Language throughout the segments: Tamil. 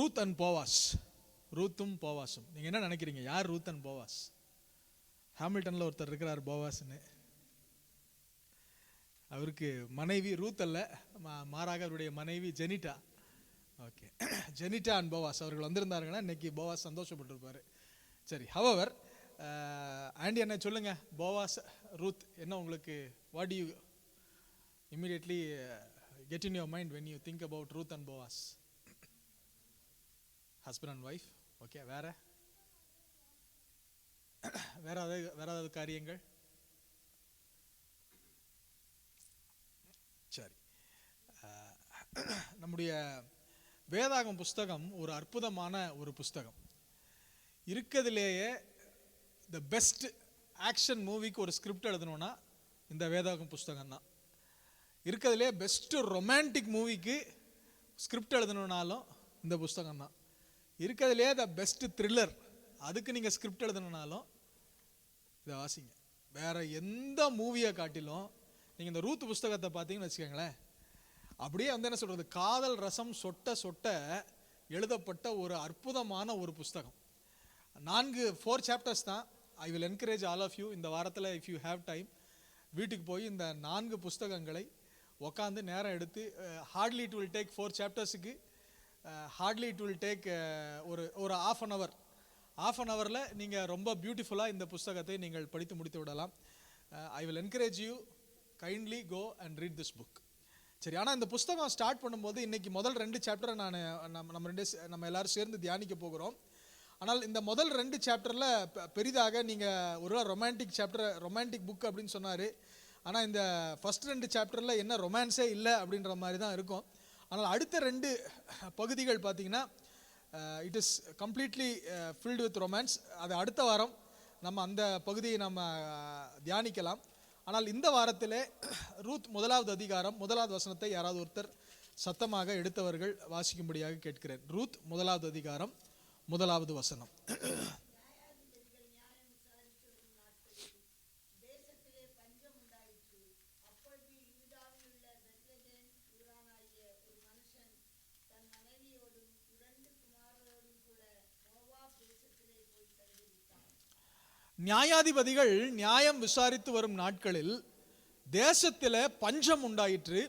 Ruth and Boaz. ரூத்தும் போவாஸும். நீங்கள் என்ன நினைக்கிறீங்க, யார் ரூத் அண்ட் போவாஸ்? ஹாமில்டனில் ஒருத்தர் இருக்கிறார் போவாஸ்ன்னு. அவருக்கு மனைவி ரூத் அல்ல, மாறாக அவருடைய மனைவி Jenita. Okay, Jenita and Boaz அவர்கள் வந்திருந்தாருங்கன்னா இன்னைக்கு போவாஸ் சந்தோஷப்பட்டிருப்பார். சரி, ஹவவர் ஆண்டி என்ன சொல்லுங்க, போவாஸ் ரூத் என்ன உங்களுக்கு, what you immediately get in your mind when you think about Ruth and Boaz? Husband and wife. Okay, வேற ஏதாவது காரியங்கள்? சரி, நம்முடைய வேதாகம் புஸ்தகம் ஒரு அற்புதமான ஒரு புஸ்தகம். இருக்கிறதுலேயே த பெஸ்ட் ஆக்ஷன் மூவிக்கு ஒரு ஸ்கிரிப்ட் எழுதணும்னா இந்த வேதாகம் புஸ்தகம் தான். இருக்கிறதுலே பெஸ்ட் ரொமான்டிக் மூவிக்கு ஸ்கிரிப்ட் எழுதணுன்னாலும் இந்த புஸ்தகம் தான். இருக்கிறதுலே த பெஸ்ட் த்ரில்லர், அதுக்கு நீங்கள் ஸ்கிரிப்ட் எழுதணுன்னாலும் இதை வாசிங்க. வேற எந்த மூவியை காட்டிலும் நீங்கள் இந்த ரூத் புஸ்தகத்தை பார்த்தீங்கன்னு வச்சுக்கோங்களேன், அப்படியே வந்து என்ன சொல்கிறது, காதல் ரசம் சொட்ட சொட்ட எழுதப்பட்ட ஒரு அற்புதமான ஒரு புஸ்தகம். 4 சாப்டர்ஸ் தான். I will encourage all of you, இந்த வாரத்தில் இஃப் யூ ஹேவ் டைம் வீட்டுக்கு போய் இந்த 4 புஸ்தகங்களை உக்காந்து நேரம் எடுத்து, ஹார்ட்லி இட் வில் டேக் 4 சாப்டர்ஸுக்கு ஹார்ட்லி இட் வில் டேக் ஒரு half an hour நீங்கள் ரொம்ப பியூட்டிஃபுல்லாக இந்த புஸ்தகத்தை நீங்கள் படித்து முடித்து விடலாம். I will encourage you, kindly go and read this book. சரி, ஆனால் இந்த புஸ்தகம் ஸ்டார்ட் பண்ணும்போது இன்னைக்கு முதல் 2 சாப்டரை நம்ம எல்லாரும் சேர்ந்து தியானிக்க போகிறோம். ஆனால் இந்த முதல் 2 சாப்டரில் பெரிதாக நீங்கள் ஒரு ரொமான்டிக் புக் அப்படின்னு சொன்னார். ஆனால் இந்த ஃபர்ஸ்ட் 2 சாப்டரில் என்ன ரொமான்ஸே இல்லை அப்படின்ற மாதிரி தான் இருக்கும். ஆனால் அடுத்த 2 பகுதிகள் பார்த்தீங்கன்னா it is completely filled with romance. அது அடுத்த வாரம் நம்ம அந்த பகுதியை நம்ம தியானிக்கலாம். ஆனால் இந்த வாரத்திலே ரூத் 1வது அதிகாரம் 1வது வசனத்தை யாராவது ஒருத்தர் சத்தமாக எடுத்தவர்கள் வாசிக்கும்படியாக கேட்கிறேன். ரூத் 1வது அதிகாரம் 1வது வசனம். நியாயாதிபதிகள் நியாயம் விசாரித்து வரும் நாட்களில் தேசத்தில் பஞ்சம் உண்டாயிற்று.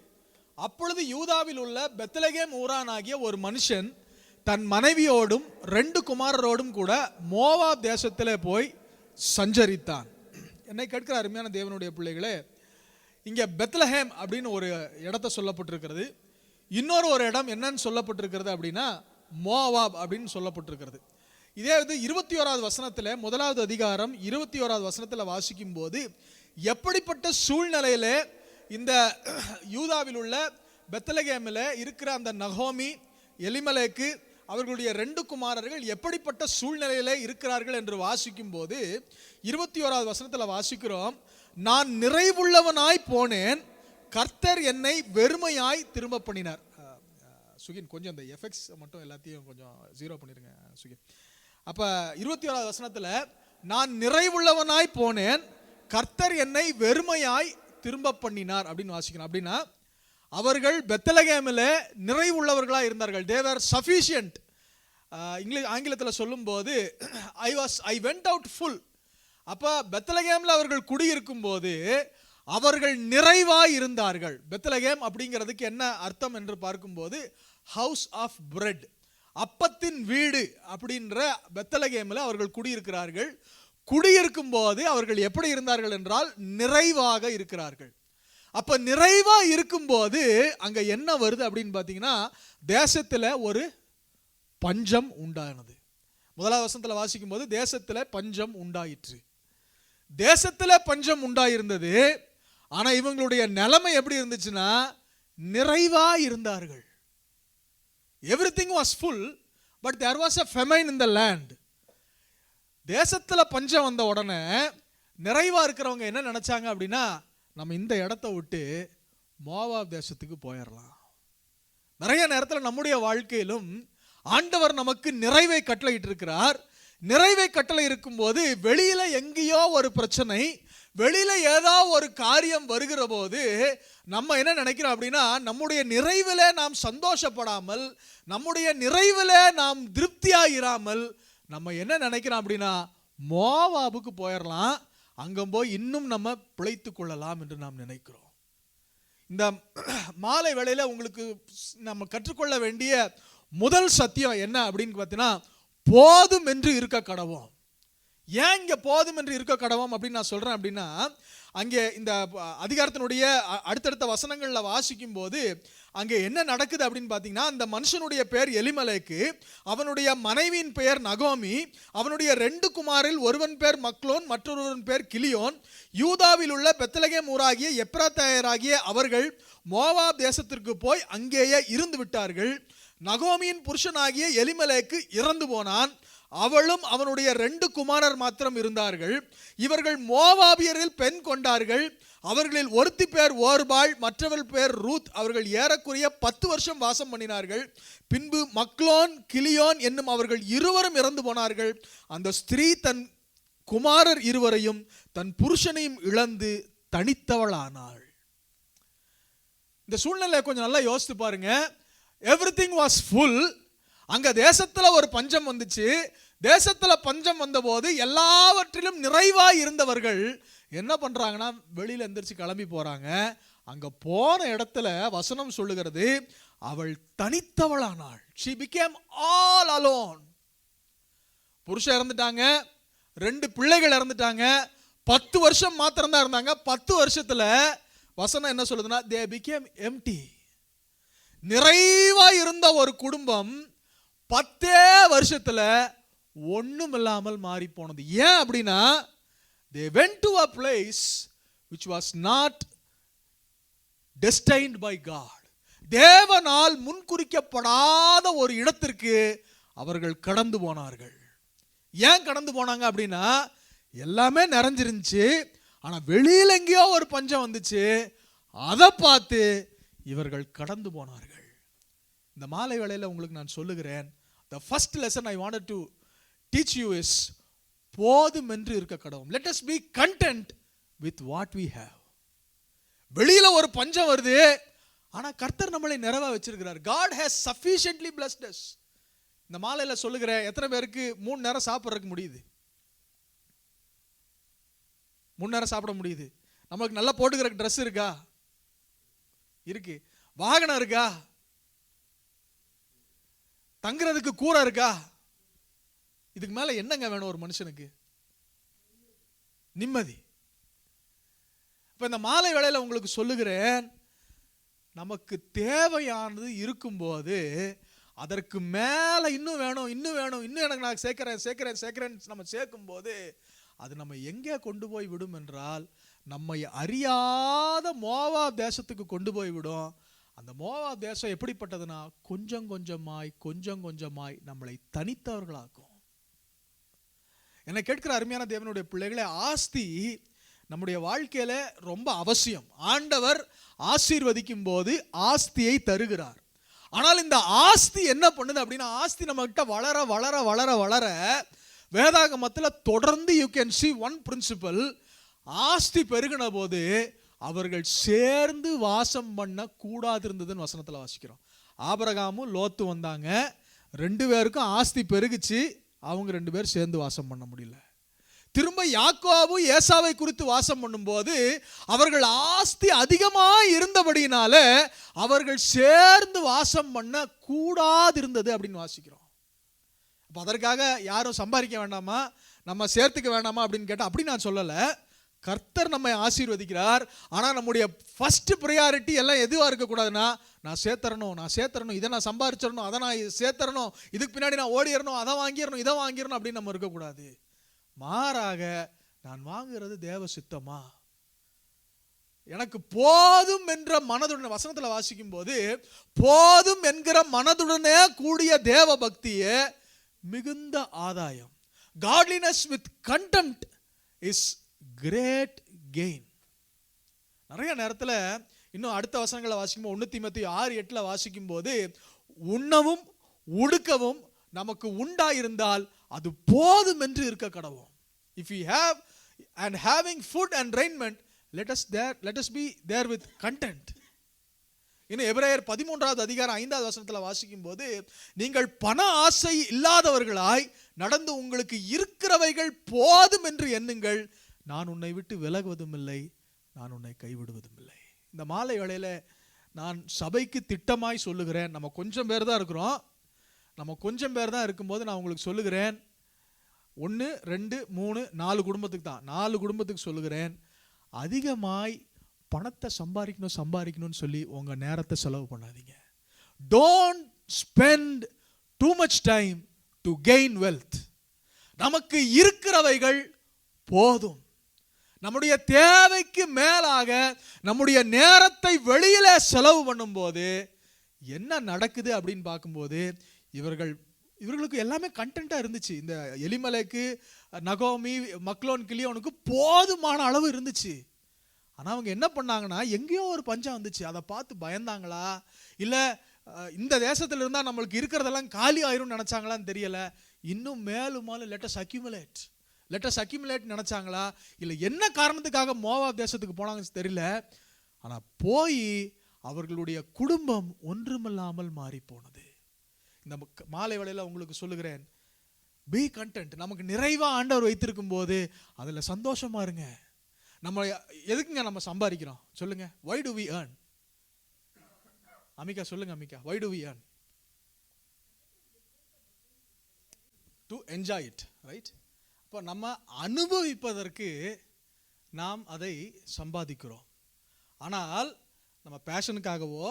அப்பொழுது யூதாவில் உள்ள பெத்லகேம் ஊரானாகிய ஒரு மனுஷன் தன் மனைவியோடும் 2 குமாரரோடும் கூட மோவாப் தேசத்தில் போய் சஞ்சரித்தான். என்னை கேட்கிற அருமையான தேவனுடைய பிள்ளைகளே, இங்கே பெத்லஹேம் அப்படின்னு ஒரு இடத்த சொல்லப்பட்டிருக்கிறது. இன்னொரு ஒரு இடம் என்னன்னு சொல்லப்பட்டிருக்கிறது அப்படின்னா மோவாப் அப்படின்னு சொல்லப்பட்டிருக்கிறது. இதே வந்து 21வது வசனத்தில் 1வது அதிகாரம் 21வது வசனத்தில் வாசிக்கும் போது எப்படிப்பட்ட சூழ்நிலையில இந்த யூதாவில் உள்ள பெத்லகேமில் இருக்கிற அந்த நகோமி, எலிமெலேக்கு அவர்களுடைய 2 குமாரர்கள் எப்படிப்பட்ட சூழ்நிலையில இருக்கிறார்கள் என்று வாசிக்கும் போது 21வது வசனத்தில் வாசிக்கிறோம், நான் நிறைவுள்ளவனாய் போனேன், கர்த்தர் என்னை வெறுமையாய் திரும்ப பண்ணினார். சுகின் கொஞ்சம் இந்த எஃபெக்ட்ஸ் மட்டும் எல்லாத்தையும் கொஞ்சம் 0 பண்ணிருங்க சுகின். அப்ப 21வது வசனத்துல நான் நிறைவுள்ளவனாய் போனேன், கர்த்தர் என்னை வெறுமையாய் திரும்ப பண்ணினார் அப்படின்னு வாசிக்கணும். அப்படின்னா அவர்கள் பெத்லகேமில் நிறைவுள்ளவர்களாக இருந்தார்கள். they were sufficient. ஆங்கிலத்தில் சொல்லும்போது ஐ வெண்ட் அவுட் ஃபுல். அப்போ பெத்லகேமில் அவர்கள் குடியிருக்கும் போது அவர்கள் நிறைவாய் இருந்தார்கள். பெத்லகேம் அப்படிங்கிறதுக்கு என்ன அர்த்தம் என்று பார்க்கும்போது ஹவுஸ் ஆஃப் பிரெட், அப்பத்தின் வீடு அப்படின்ற பெத்லகேமில் அவர்கள் குடியிருக்கிறார்கள். குடியிருக்கும் போது அவர்கள் எப்படி இருந்தார்கள் என்றால் நிறைவாக இருக்கிறார்கள். அப்ப நிறைவா இருக்கும்போது அங்க என்ன வருது அப்படின்னு பார்த்தீங்கன்னா தேசத்தில் ஒரு பஞ்சம் உண்டானது. 1வது வசனத்தில் வாசிக்கும் போது தேசத்தில் பஞ்சம் உண்டாயிற்று. தேசத்தில் பஞ்சம் உண்டாயிருந்தது. ஆனா இவங்களுடைய நிலைமை எப்படி இருந்துச்சுன்னா நிறைவா இருந்தார்கள். Everything was full, but there was a famine in the land. தேசத்தில் பஞ்சம் வந்த உடனே நிறைவா இருக்கிறவங்க என்ன நினைச்சாங்க அப்படின்னா நம்ம இந்த இடத்த விட்டு மோவாப் தேசத்துக்கு போயிடலாம். நிறைய நேரத்தில் நம்முடைய வாழ்க்கையிலும் ஆண்டவர் நமக்கு நிறைவை கட்டளையிட்டு இருக்கிறார். நிறைவை கட்டளை இருக்கும்போது வெளியில எங்கேயோ ஒரு பிரச்சனை, வெளியில ஏதாவது ஒரு காரியம் வருகிற போது நம்ம என்ன நினைக்கிறோம் அப்படின்னா, நம்முடைய நிறைவில் நாம் சந்தோஷப்படாமல், நம்முடைய நிறைவில் நாம் திருப்தியாயிராமல் நம்ம என்ன நினைக்கிறோம் அப்படின்னா, மோவாபுக்கு போயிடலாம், அங்கே போய் இன்னும் நம்ம பிழைத்து கொள்ளலாம் என்று நாம் நினைக்கிறோம். இந்த மாலை வேளையில் உங்களுக்கு நம்ம கற்றுக்கொள்ள வேண்டிய முதல் சத்தியம் என்ன அப்படின்னு பார்த்தீங்கன்னா, போதும் என்று இருக்க கடவோம். ஏன் இங்கே போதும் என்று இருக்க கடவோம் அப்படின்னு நான் சொல்கிறேன் அப்படின்னா, அங்கே இந்த அதிகாரத்தினுடைய அடுத்தடுத்த வசனங்களில் வாசிக்கும் போது அங்கே என்ன நடக்குது அப்படின்னு பார்த்தீங்கன்னா, அந்த மனுஷனுடைய பெயர் எலிமலேக்கு, அவனுடைய மனைவியின் பெயர் நகோமி, அவனுடைய 2 குமாரில் ஒருவன் பேர் மக்லோன், மற்றொருவன் பேர் கிலியோன். யூதாவில் உள்ள பெத்லகேம் ஊராகிய எப்ராத்தாயராகிய அவர்கள் மோவாப் தேசத்திற்கு போய் அங்கேயே இருந்து விட்டார்கள். நகோமியின் புருஷனாகிய எலிமலேக்கு இறந்து போனான், அவளும் அவனுடைய 2 குமாரர் மாத்திரம் இருந்தார்கள். இவர்கள் மோவாபியரில் பெண் கொண்டார்கள். அவர்களில் ஒருத்தி பேர் ஓர்பாள், மற்றவள் பேர் ரூத். அவர்கள் ஏறக்குறைய 10 வருஷம் வாசம் பண்ணினார்கள். பின்பு மக்லோன், கிலியோன் என்னும் அவர்கள் இருவரும் இறந்து போனார்கள். அந்த ஸ்திரீ தன் குமாரர் இருவரையும் தன் புருஷனையும் இழந்து தனித்தவளானாள். இந்த சூழ்நிலையை கொஞ்சம் நல்லா யோசித்து பாருங்க. Everything was full. அங்க தேசத்துல ஒரு பஞ்சம் வந்துச்சு. தேசத்துல பஞ்சம் வந்தபோது எல்லாவற்றிலும் நிறைவாய் இருந்தவர்கள் என்ன பண்றாங்கன்னா, வெளியில எந்திரிச்சு கிளம்பி போறாங்க. அங்க போன இடத்துல வசனம் சொல்லுகிறது, அவள் தனித்தவளானாள். She became all alone. புருஷன் இறந்துட்டாங்க, 2 பிள்ளைகள் இறந்துட்டாங்க, 10 வருஷம் மாத்திரம் தான் இருந்தாங்க. 10 வருஷத்துல வசனம் என்ன சொல்லுதுன்னா, they became empty. நிறைவா இருந்த ஒரு குடும்பம் 10 வருஷத்துல ஒண்ணும் இல்லாமல் மாறி போனது. ஏன் அப்படின்னா, they went to a place which was not destined by God. தேவனால் முன்குறிக்கப்படாத ஒரு இடத்திற்கு அவர்கள் கடந்து போனார்கள். ஏன் கடந்து போனாங்க அப்படின்னா, எல்லாமே நிறைஞ்சிருந்துச்சு, ஆனா வெளியில எங்கேயோ ஒரு பஞ்சம் வந்துச்சு, அதை பார்த்து இவர்கள் கடந்து போனார்கள். இந்த மாலை வேளையில் உங்களுக்கு நான் சொல்லுகிறேன், the first lesson I wanted to teach you is, போதும் என்று இருக்க கடவும். Let us be content with what we have. வெளியில ஒரு பஞ்சம் வருது, ஆனா கர்த்தர் நம்மளை நிறைவா வச்சிருக்கிறார். God has sufficiently blessed us. இந்த மாலையில சொல்லுகிறேன், எத்தனை பேருக்கு 3 நேரம் சாப்பிட்றதுக்கு முடியுது? 3 நேரம் சாப்பிட முடியுது? நமக்கு நல்லா போட்டுக்கிற ட்ரெஸ் இருக்கா? இருக்கு. வாகனம் இருக்கா? தங்குறதுக்கு கூரை இருக்கா? இதுக்கு மேல என்னங்க வேணும் ஒரு மனுஷனுக்கு? நிம்மதி. இப்ப இந்த மாலை வேளையில உங்களுக்கு சொல்லுகிறேன், நமக்கு தேவையானது இருக்கும்போது அதற்கு மேல இன்னும் வேணும், இன்னும் வேணும், இன்னும் எனக்கு நான் சேர்க்கிறேன் நம்ம சேர்க்கும் போது அது நம்ம எங்கே கொண்டு போய் விடும் என்றால், நம்மை அறியாத மோவாப் தேசத்துக்கு கொண்டு போய் விடும். அந்த மோவாப் தேசம் எப்படிப்பட்டதுன்னா, கொஞ்சம் கொஞ்சமாய் நம்மளை தனித்தவர்களாக்கும். என்னை கேட்கிற அருமையான தேவனுடைய பிள்ளைகளே, ஆஸ்தி நம்முடைய வாழ்க்கையில ரொம்ப அவசியம். ஆண்டவர் ஆசீர்வதிக்கும் போது ஆஸ்தியை தருகிறார். ஆனால் இந்த ஆஸ்தி என்ன பண்ணுது அப்படின்னா, ஆஸ்தி நம்ம கிட்ட வளர வளர வளர வளர வேதாகமத்தில் தொடர்ந்து you can see one principle. ஆஸ்தி பெருகின போது அவர்கள் சேர்ந்து வாசம் பண்ண கூடாது இருந்ததுன்னு வசனத்தில் வாசிக்கிறோம். ஆபிரகாமும் லோத்து வந்தாங்க, 2 பேருக்கும் ஆஸ்தி பெருகுச்சு, அவங்க 2 பேர் சேர்ந்து வாசம் பண்ண முடியல. திரும்ப யாக்கோபு ஏசாவை குறித்து வாசம் பண்ணும்போது அவர்கள் ஆஸ்தி அதிகமாக இருந்தபடியினால அவர்கள் சேர்ந்து வாசம் பண்ண கூடாது இருந்தது அப்படின்னு வாசிக்கிறோம். அப்போ அதற்காக யாரும் சம்பாதிக்க வேண்டாமா, நம்ம சேர்த்துக்க வேண்டாமா அப்படின்னு கேட்டால் அப்படி நான் சொல்லலை. கர்த்தர் நம்மை ஆசீர்வதிக்கிறார். ஆனால் நம்முடைய ஃபர்ஸ்ட் ப்ரையாரிட்டி எல்லாம் எதுவாக இருக்கக்கூடாதுன்னா, நான் சேர்த்தரணும், இதை நான் சம்பாதிச்சிடணும், அதை நான் சேர்த்தரணும், இதுக்கு பின்னாடி நான் ஓடிடணும், அதை வாங்கிடணும், இதை வாங்கிடணும் அப்படின்னு நம்ம இருக்கக்கூடாது. மாறாக, நான் வாங்குறது தேவ சித்தமா, எனக்கு போதும் என்ற மனதுடன், வசனத்தில் வாசிக்கும் போது போதும் என்கிற மனதுடனே கூடிய தேவ பக்தியே மிகுந்த ஆதாயம். Godliness with contempt is great gain. நிறைய நேரத்தில் இன்னும் அடுத்த வசனங்களை வாசிக்கும்போது 1 தீமோத்தேயு 6:8 வாசிக்கும் போது, உண்ணவும் உடுக்கவும் நமக்கு உண்டாயிருந்தால் அது போதும் என்று இருக்க கடவோம். and having food and raiment, let us be there with content. இன்னும் எபிரேயர் 13வது அதிகாரம் 5வது வசனத்தில் வாசிக்கும் போது, நீங்கள் பண ஆசை இல்லாதவர்களாய் நடந்து உங்களுக்கு இருக்கிறவைகள் போதும் என்று எண்ணுங்கள், நான் உன்னை விட்டு விலகுவதும் இல்லை, நான் உன்னை கைவிடுவதும் இல்லை. இந்த மாலை வேளையில நான் சபைக்கு திட்டமாய் சொல்லுகிறேன், நம்ம கொஞ்சம் பேர் தான் இருக்கிறோம், நம்ம கொஞ்சம் பேர் தான் இருக்கும்போது நான் உங்களுக்கு சொல்லுகிறேன், 1 2 3 4 குடும்பத்துக்கு தான், 4 குடும்பத்துக்கு சொல்லுகிறேன், அதிகமாய் பணத்தை சம்பாதிக்கணும்னு சொல்லி உங்க நேரத்தை செலவு பண்ணாதீங்க. Don't spend too much time to gain wealth. நமக்கு இருக்கிறவைகள் போதும். நம்முடைய தேவைக்கு மேலாக நம்முடைய நேரத்தை வெளியில செலவு பண்ணும்போது என்ன நடக்குது அப்படின்னு பார்க்கும்போது, இவர்களுக்கு எல்லாமே கண்டென்ட்டா இருந்துச்சு. இந்த எலிமலேக்கு, நகோமி, மக்லோன், கிலியோனுக்கு போதுமான அளவு இருந்துச்சு. ஆனால் அவங்க என்ன பண்ணாங்கன்னா, எங்கேயோ ஒரு பஞ்சம் வந்துச்சு, அதை பார்த்து பயந்தாங்களா, இல்லை இந்த தேசத்தில் இருந்தால் நம்மளுக்கு இருக்கிறதெல்லாம் காலி ஆயிரும் நினச்சாங்களான்னு தெரியல. இன்னும் மேலும் லெட்டஸ் அக்யூமுலேட் நினச்சாங்களா, இல்லை என்ன காரணத்துக்காக மோவாப் தேசத்துக்கு போனாங்கன்னு தெரியல. ஆனால் போய் அவர்களுடைய குடும்பம் ஒன்றுமில்லாமல் மாறி போனது. இந்த மாலை வேளையில் உங்களுக்கு சொல்லுகிறேன், பி கண்டென்ட். நமக்கு நிறைவாக ஆண்டவர் வைத்திருக்கும் போது அதில் சந்தோஷமா இருங்க. நம்ம எதுக்குங்க நம்ம சம்பாதிக்கிறோம் சொல்லுங்க? why do we earn? அமிகா சொல்லுங்க அமிகா, why do we earn? to enjoy it, right? அப்போ நம்ம அனுபவிப்பதற்கு நாம் அதை சம்பாதிக்கிறோம். ஆனால் நம்ம பேஷனுக்காகவோ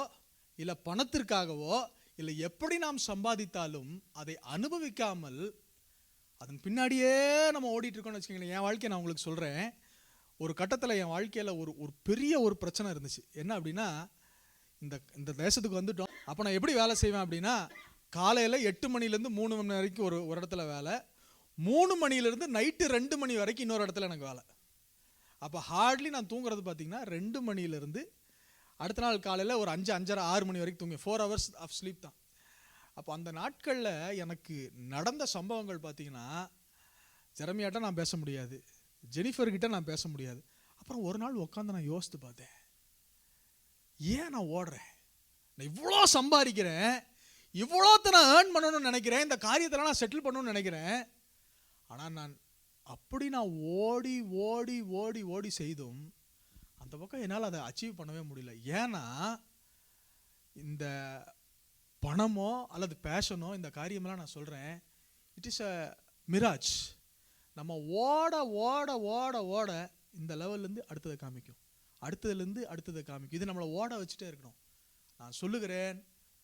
இல்லை பணத்திற்காகவோ இல்லை எப்படி நாம் சம்பாதித்தாலும் அதை அனுபவிக்காமல் அதன் பின்னாடியே நம்ம ஓடிட்டு இருக்கோம்னு வச்சுக்கோங்களேன். என் வாழ்க்கையை நான் உங்களுக்கு சொல்கிறேன். ஒரு கட்டத்தில் என் வாழ்க்கையில் ஒரு பெரிய ஒரு பிரச்சனை இருந்துச்சு. என்ன அப்படின்னா, இந்த தேசத்துக்கு வந்துட்டோம். அப்போ நான் எப்படி வேலை செய்வேன் அப்படின்னா, காலையில் 8 மணிலேருந்து 3 மணி வரைக்கும் ஒரு இடத்துல வேலை, 3 மணிலேருந்து நைட்டு 2 மணி வரைக்கும் இன்னொரு இடத்துல எனக்கு வேலை. அப்போ ஹார்ட்லி நான் தூங்குறது பார்த்தீங்கன்னா 2 மணிலேருந்து அடுத்த நாள் காலையில் ஒரு 5, 5:30, 6 மணி வரைக்கும் தூங்குவேன். 4 hours ஆஃப் ஸ்லீப் தான். அப்போ அந்த நாட்களில் எனக்கு நடந்த சம்பவங்கள் பார்த்தீங்கன்னா, ஜெரமியாட்ட நான் பேச முடியாது, ஜெனிஃபர்கிட்ட நான் பேச முடியாது. அப்புறம் ஒரு நாள் உட்காந்து நான் யோசித்து பார்த்தேன், ஏன் நான் ஓடுறேன்? நான் இவ்வளோ சம்பாதிக்கிறேன், இவ்வளோத்த நான் ஏர்ன் பண்ணணும்னு நினைக்கிறேன், இந்த காரியத்தெல்லாம் நான் செட்டில் பண்ணணும்னு நினைக்கிறேன். ஆனால் நான் ஓடி ஓடி ஓடி ஓடி செய்தும் அந்த பக்கம் என்னால் அதை அச்சீவ் பண்ணவே முடியல. ஏன்னா இந்த பணமோ அல்லது பேஷனோ இந்த காரியமெல்லாம் நான் சொல்கிறேன், இட் இஸ் அ மிராஜ். நம்ம ஓட ஓட ஓட ஓட இந்த லெவல்லேருந்து அடுத்ததை காமிக்கும், அடுத்ததுலேருந்து அடுத்ததை காமிக்கும். இது நம்மளை ஓட வச்சுட்டே இருக்கணும். நான் சொல்லுகிறேன்,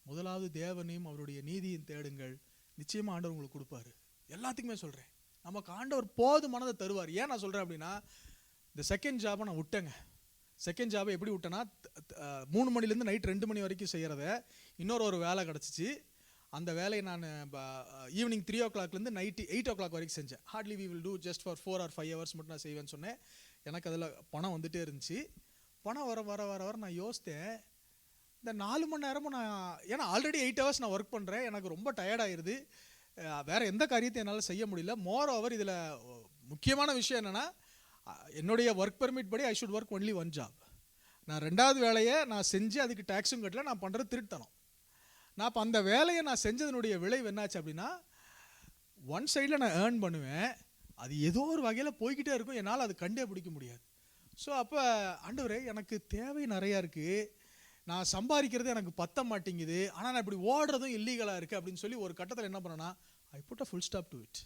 முதலாவது தேவனையும் அவருடைய நீதியும் தேடுங்கள், நிச்சயமாக ஆண்டவர் உங்களுக்கு கொடுப்பாரு. எல்லாத்துக்குமே சொல்கிறேன், நமக்கு ஆண்டவர் போதுமானதை தருவார். ஏன் நான் சொல்கிறேன் அப்படின்னா, இந்த செகண்ட் ஜாபை நான் விட்டேங்க. செகண்ட் ஜாபை எப்படி விட்டேன்னா, 3 மணிலேருந்து நைட் 2 மணி வரைக்கும் செய்கிறத இன்னொரு வேலை கிடச்சிச்சு. அந்த வேலையை நான் ஈவினிங் 3 o'clockலேருந்து நைட்டு 8 o'clock வரைக்கும் செஞ்சேன். Hardly we will do just for 4 or 5 hours மட்டும் நான் செய்வேன்னு சொன்னேன். எனக்கு அதில் பணம் வந்துகிட்டே இருந்துச்சு. பணம் வர வர வர வர நான் யோசித்தேன், இந்த 4 மணி நேரமும் நான், ஏன்னா ஆல்ரெடி 8 hours நான் ஒர்க் பண்ணுறேன், எனக்கு ரொம்ப டயர்டாயிருது, வேறு எந்த காரியத்தை என்னால் செய்ய முடியல. மோர் ஓவர் இதில் முக்கியமான விஷயம் என்னென்னா, என்னுடைய ஒர்க் பெர்மிட் படி I should work only 1 job. நான் 2வது வேலையை நான் செஞ்சு அதுக்கு டேக்ஸும் கட்டல, நான் பண்ணுறது திருட்டணும். நான் இப்போ அந்த வேலையை நான் செஞ்சதனுடைய விளைவு என்னாச்சு அப்படின்னா, ஒன் சைடில் நான் ஏர்ன் பண்ணுவேன், அது ஏதோ ஒரு வகையில் போய்கிட்டே இருக்கும், என்னால் அது கண்டே பிடிக்க முடியாது. ஸோ அப்போ ஆண்டவரே, எனக்கு தேவை நிறையா இருக்குது, நான் சம்பாதிக்கிறது எனக்கு பத்த மாட்டேங்குது, ஆனால் நான் இப்படி ஓடுறதும் இல்லீகலாக இருக்குது அப்படின்னு சொல்லி ஒரு கட்டத்தில் என்ன பண்ணேன்னா, I put a full stop to it.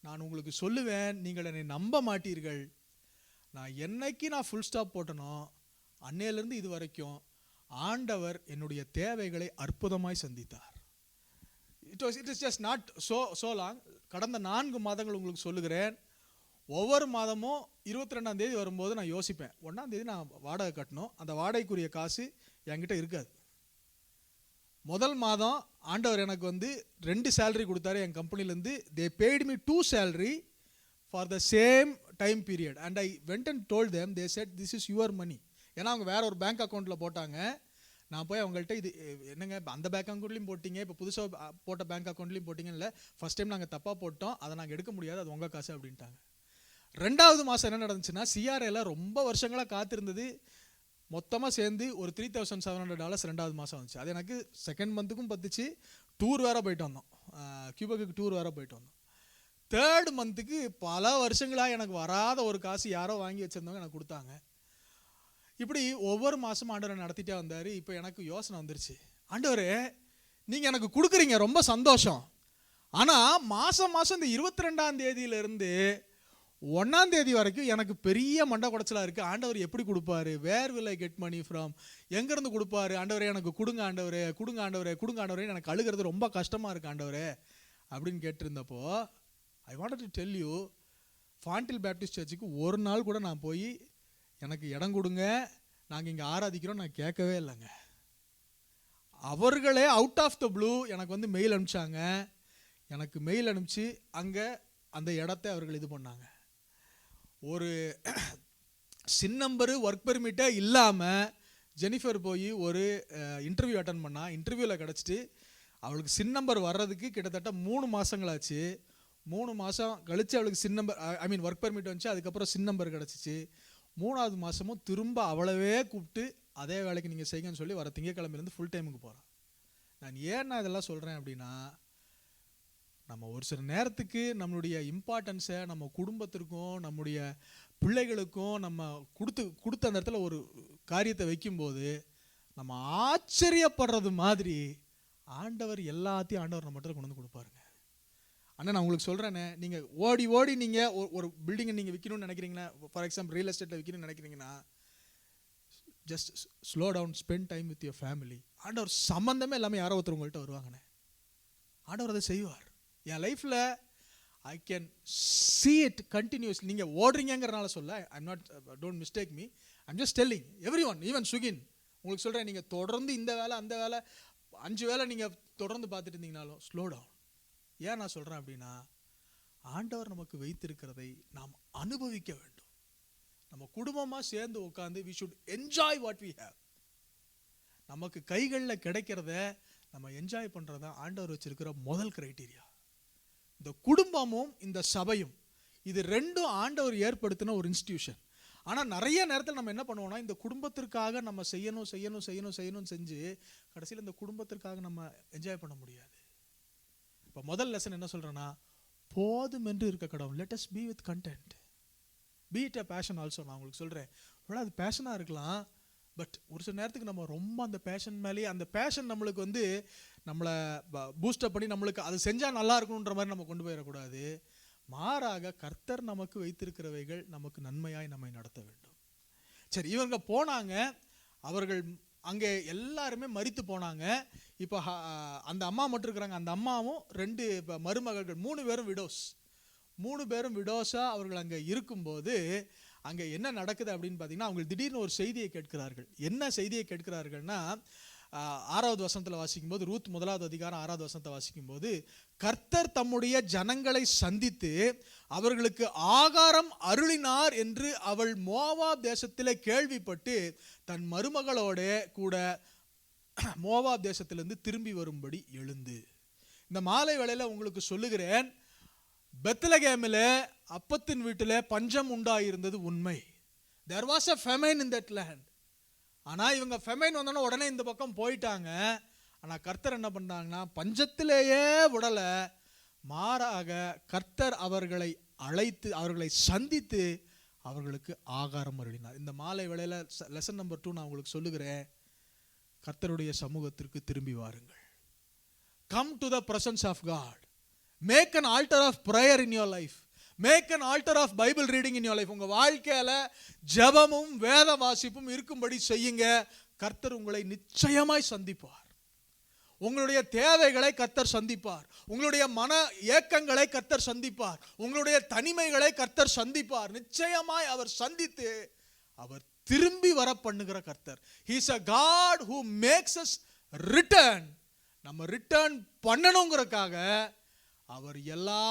நான் உங்களுக்கு சொல்லுவேன், நீங்கள் என்னை நம்ப மாட்டீர்கள், நான் என்னைக்கு நான் ஃபுல் ஸ்டாப் போட்டனோ அன்னையிலேருந்து இது வரைக்கும் ஆண்டவர் என்னுடைய தேவைகளை அற்புதமாய் சந்தித்தார். It is just not so long. கடந்த 4 மாதங்கள் உங்களுக்கு சொல்லுகிறேன், ஒவ்வொரு மாதமும் 22ஆம் தேதி வரும்போது நான் யோசிப்பேன், 1ஆம் தேதி நான் வாடகை கட்டணும், அந்த வாடகைக்குரிய காசு என்கிட்ட இருக்காது. முதல் மாதம் ஆண்டவர் எனக்கு 2 salary கொடுத்தாரு என் கம்பெனிலேருந்து. They paid me 2 salary for the same time period and I went and told them, they said this is your money. ஏன்னா அவங்க வேற ஒரு பேங்க் அக்கௌண்ட்டில் போட்டாங்க. நான் போய் அவங்கள்ட்ட, இது என்னங்க அந்த பேங்க் அக்கௌண்ட்லையும் போட்டிங்க, இப்போ புதுசாக போட்ட பேங்க் அக்கௌண்ட்லையும் போட்டிங்கன்னு இல்லை, ஃபஸ்ட் டைம் நாங்கள் தப்பாக போட்டோம், அதை நாங்கள் எடுக்க முடியாது, அது உங்கள் காசு அப்படின்ட்டாங்க. 2வது மாதம் என்ன நடந்துச்சுன்னா, சிஆர்ஏல ரொம்ப வருஷங்களாக காத்திருந்தது மொத்தமாக சேர்ந்து ஒரு $3,700 2வது மாதம் வந்துச்சு. அது எனக்கு செகண்ட் மந்த்துக்கும் பத்துச்சு. டூர் வேறு போயிட்டு வந்தோம், கியூபெக்கு டூர் வேறு போயிட்டு வந்தோம். 3rd மந்த்துக்கு பல வருஷங்களாக எனக்கு வராத ஒரு காசு யாரோ வாங்கி வச்சுருந்தவங்க எனக்கு கொடுத்தாங்க. இப்படி ஒவ்வொரு மாதமும் ஆண்டவர் நடத்திட்டே வந்தார். இப்போ எனக்கு யோசனை வந்துருச்சு, ஆண்டவரே நீங்கள் எனக்கு கொடுக்குறீங்க, ரொம்ப சந்தோஷம். ஆனால் மாதம் இந்த 22ஆம் தேதியிலேருந்து 1ஆம் தேதி வரைக்கும் எனக்கு பெரிய மண்டை குடைச்சலாக இருக்குது. ஆண்டவர் எப்படி கொடுப்பாரு? Where will I get money from? எங்கேருந்து கொடுப்பாரு? ஆண்டவரே எனக்கு கொடுங்க ஆண்டவரே, கொடுங்க ஆண்டவரே, கொடுங்க ஆண்டவரே, எனக்கு அழுகிறது ரொம்ப கஷ்டமாக இருக்குது ஆண்டவரே அப்படின்னு கேட்டிருந்தப்போ, I wanted to tell you, ஃபாண்டில் பேப்டிஸ்ட் சர்ச்சுக்கு ஒரு நாள் கூட நான் போய் எனக்கு இடம் கொடுங்க, நாங்கள் இங்கே ஆராதிக்கிறோம் நான் கேட்கவே இல்லைங்க. அவர்களே அவுட் ஆஃப் த ப்ளூ எனக்கு வந்து மெயில் அனுப்பிச்சாங்க. எனக்கு மெயில் அனுப்பிச்சு அங்கே அந்த இடத்த அவர்கள் இது பண்ணாங்க. ஒரு சின் நம்பரு ஒர்க் பெர்மிட்டே இல்லாமல் ஜெனிஃபர் போய் ஒரு இன்டர்வியூ அட்டன் பண்ணால், இன்டர்வியூவில் கிடச்சிட்டு அவளுக்கு சின் நம்பர் வர்றதுக்கு கிட்டத்தட்ட 3 மாதங்களாச்சு. 3 மாதம் கழித்து அவளுக்கு சின் நம்பர் ஒர்க் பெர்மிட் வந்துச்சு. அதுக்கப்புறம் சின் நம்பர் கிடச்சிச்சு. 3வது மாதமும் திரும்ப அவளவே கூப்பிட்டு அதே வேலைக்கு நீங்கள் செய்யுங்கன்னு சொல்லி வர திங்கக்கிழமையிலேருந்து ஃபுல் டைமுக்கு போகிறான். நான் ஏன்னா இதெல்லாம் சொல்கிறேன் அப்படின்னா, நம்ம ஒரு சில நேரத்துக்கு நம்மளுடைய இம்பார்ட்டன்ஸை நம்ம குடும்பத்திற்கும் நம்முடைய பிள்ளைகளுக்கும் நம்ம கொடுத்த அந்த இடத்துல ஒரு காரியத்தை வைக்கும்போது நம்ம ஆச்சரியப்படுறது மாதிரி ஆண்டவர் எல்லாத்தையும் ஆண்டவர் நம்ம கொண்டு வந்து கொடுப்பாருங்க. ஆனால் நான் உங்களுக்கு சொல்கிறேனே, நீங்கள் ஓடி நீங்கள் ஒரு பில்டிங்கை நீங்கள் விற்கணும்னு நினைக்கிறீங்கன்னா, ஃபார் எக்ஸாம்பிள் ரியல் எஸ்டேட்டில் விற்கணும்னு நினைக்கிறீங்கன்னா, just slow down, spend time with your family. ஆண்டவர் சம்மந்தமே எல்லாமே யாரோ ஒருத்தர் உங்கள்கிட்ட வருவாங்கண்ணே. ஆண்டவர் அதை செய்வார். என் லைஃப்பில் I can see it continuously. நீங்கள் ஓடுறீங்கிறனால சொல்ல, I'm not, don't mistake me, I'm just telling everyone, even சுகின் உங்களுக்கு சொல்கிறேன், நீங்கள் தொடர்ந்து இந்த வேலை அந்த வேலை 5 வேலை நீங்கள் தொடர்ந்து பார்த்துட்டு இருந்தீங்கனாலும் ஸ்லோ டவுன். ஏன் நான் சொல்கிறேன் அப்படின்னா, ஆண்டவர் நமக்கு வைத்திருக்கிறதை நாம் அனுபவிக்க வேண்டும். நம்ம குடும்பமாக சேர்ந்து உட்காந்து we should enjoy what we have. நமக்கு கைகளில் கிடைக்கிறத நம்ம என்ஜாய் பண்ணுறது தான் ஆண்டவர் வச்சிருக்கிற முதல் கிரைட்டீரியா. இந்த குடும்பமும் இந்த சபையும் இது ரெண்டும் ஆண்டவர் ஏற்படுத்தின ஒரு இன்ஸ்டிடியூஷன். ஆனால் நிறைய நேரத்தில் நம்ம என்ன பண்ணுவோம்னா, இந்த குடும்பத்திற்காக நம்ம செய்யணும் செஞ்சு கடைசியில் இந்த குடும்பத்திற்காக நம்ம என்ஜாய் பண்ண முடியாது. இப்போ முதல் லெசன் என்ன சொல்கிறேன்னா, போதும் என்று இருக்க கடவுள். Let us be with content, be it a fashion also. நான் உங்களுக்கு சொல்கிறேன், அது பேஷனாக இருக்கலாம், பட் ஒரு சில நேரத்துக்கு நம்ம ரொம்ப அந்த பேஷன் மேலேயே, அந்த பேஷன் நம்மளுக்கு வந்து நம்மளை பூஸ்டப் பண்ணி நம்மளுக்கு அது செஞ்சால் நல்லா இருக்கணுன்ற மாதிரி நம்ம கொண்டு போயிடக்கூடாது. மாறாக கர்த்தர் நமக்கு வைத்திருக்கிறவைகள் நமக்கு நன்மையாய் நம்மை நடத்த வேண்டும். சரி, இவங்க போனாங்க, அவர்கள் அங்கே எல்லாருமே மரித்து போனாங்க. இப்போ அந்த அம்மா மட்டும் இருக்கிறாங்க. அந்த அம்மாவும் 2 மருமகள்கள், 3 பேரும் விடோஸ். 3 பேரும் விடோஸாக அவர்கள் அங்கே இருக்கும்போது அங்கே என்ன நடக்குது அப்படின்னு பார்த்தீங்கன்னா, அவங்க திடீர்னு ஒரு செய்தியை கேட்கிறார்கள். என்ன செய்தியை கேட்கிறார்கள்னா, 6வது வசனத்தில் வாசிக்கும்போது, ரூத் 1வது அதிகாரம் 6வது வசனத்தை வாசிக்கும்போது, கர்த்தர் தம்முடைய ஜனங்களை சந்தித்து அவர்களுக்கு ஆகாரம் அருளினார் என்று அவள் மோவாப் தேசத்தில் கேள்விப்பட்டு தன் மருமகளோட கூட மோவாப் தேசத்திலிருந்து திரும்பி வரும்படி எழுந்து. இந்த மாலை வேளையில் உங்களுக்கு சொல்லுகிறேன், பெத்லகேமில் அப்பத்தின் வீட்டில் பஞ்சம் உண்டாயிருந்தது உண்மை. there was a famine in that land. ஆனால் இவங்க ஃபெமைன் வந்தோன்னா உடனே இந்த பக்கம் போயிட்டாங்க. ஆனால் கர்த்தர் என்ன பண்ணாங்கன்னா, பஞ்சத்திலேயே விடலை, மாறாக கர்த்தர் அவர்களை அழைத்து அவர்களை சந்தித்து அவர்களுக்கு ஆகாரம் அருளினார். இந்த மாலை வேளையில் லெசன் நம்பர் 2 நான் உங்களுக்கு சொல்லுகிறேன், கர்த்தருடைய சமூகத்திற்கு திரும்பி வாருங்கள். Come to the presence of God. Make an altar of prayer in your life. Make an altar of Bible reading in your life. உங்கள் வாழ்க்கையில் ஜெபமும் வேத வாசிப்பும் இருக்கும்படி செய்யுங்க. கர்த்தர் உங்களை நிச்சயமாய் சந்திப்பார். உங்களுடைய தேவைகளை கர்த்தர் சந்திப்பார். உங்களுடைய மன ஏக்கங்களை கர்த்தர் சந்திப்பார். உங்களுடைய தனிமைகளை கர்த்தர் சந்திப்பார். நிச்சயமாய் அவர் சந்தித்து அவர் திரும்பி வர பண்ணுகிற கர்த்தர். He is a God who makes us return. நம்ம ரிட்டர்ன் பண்ணணுங்கிறதுக்காக அவர் எல்லா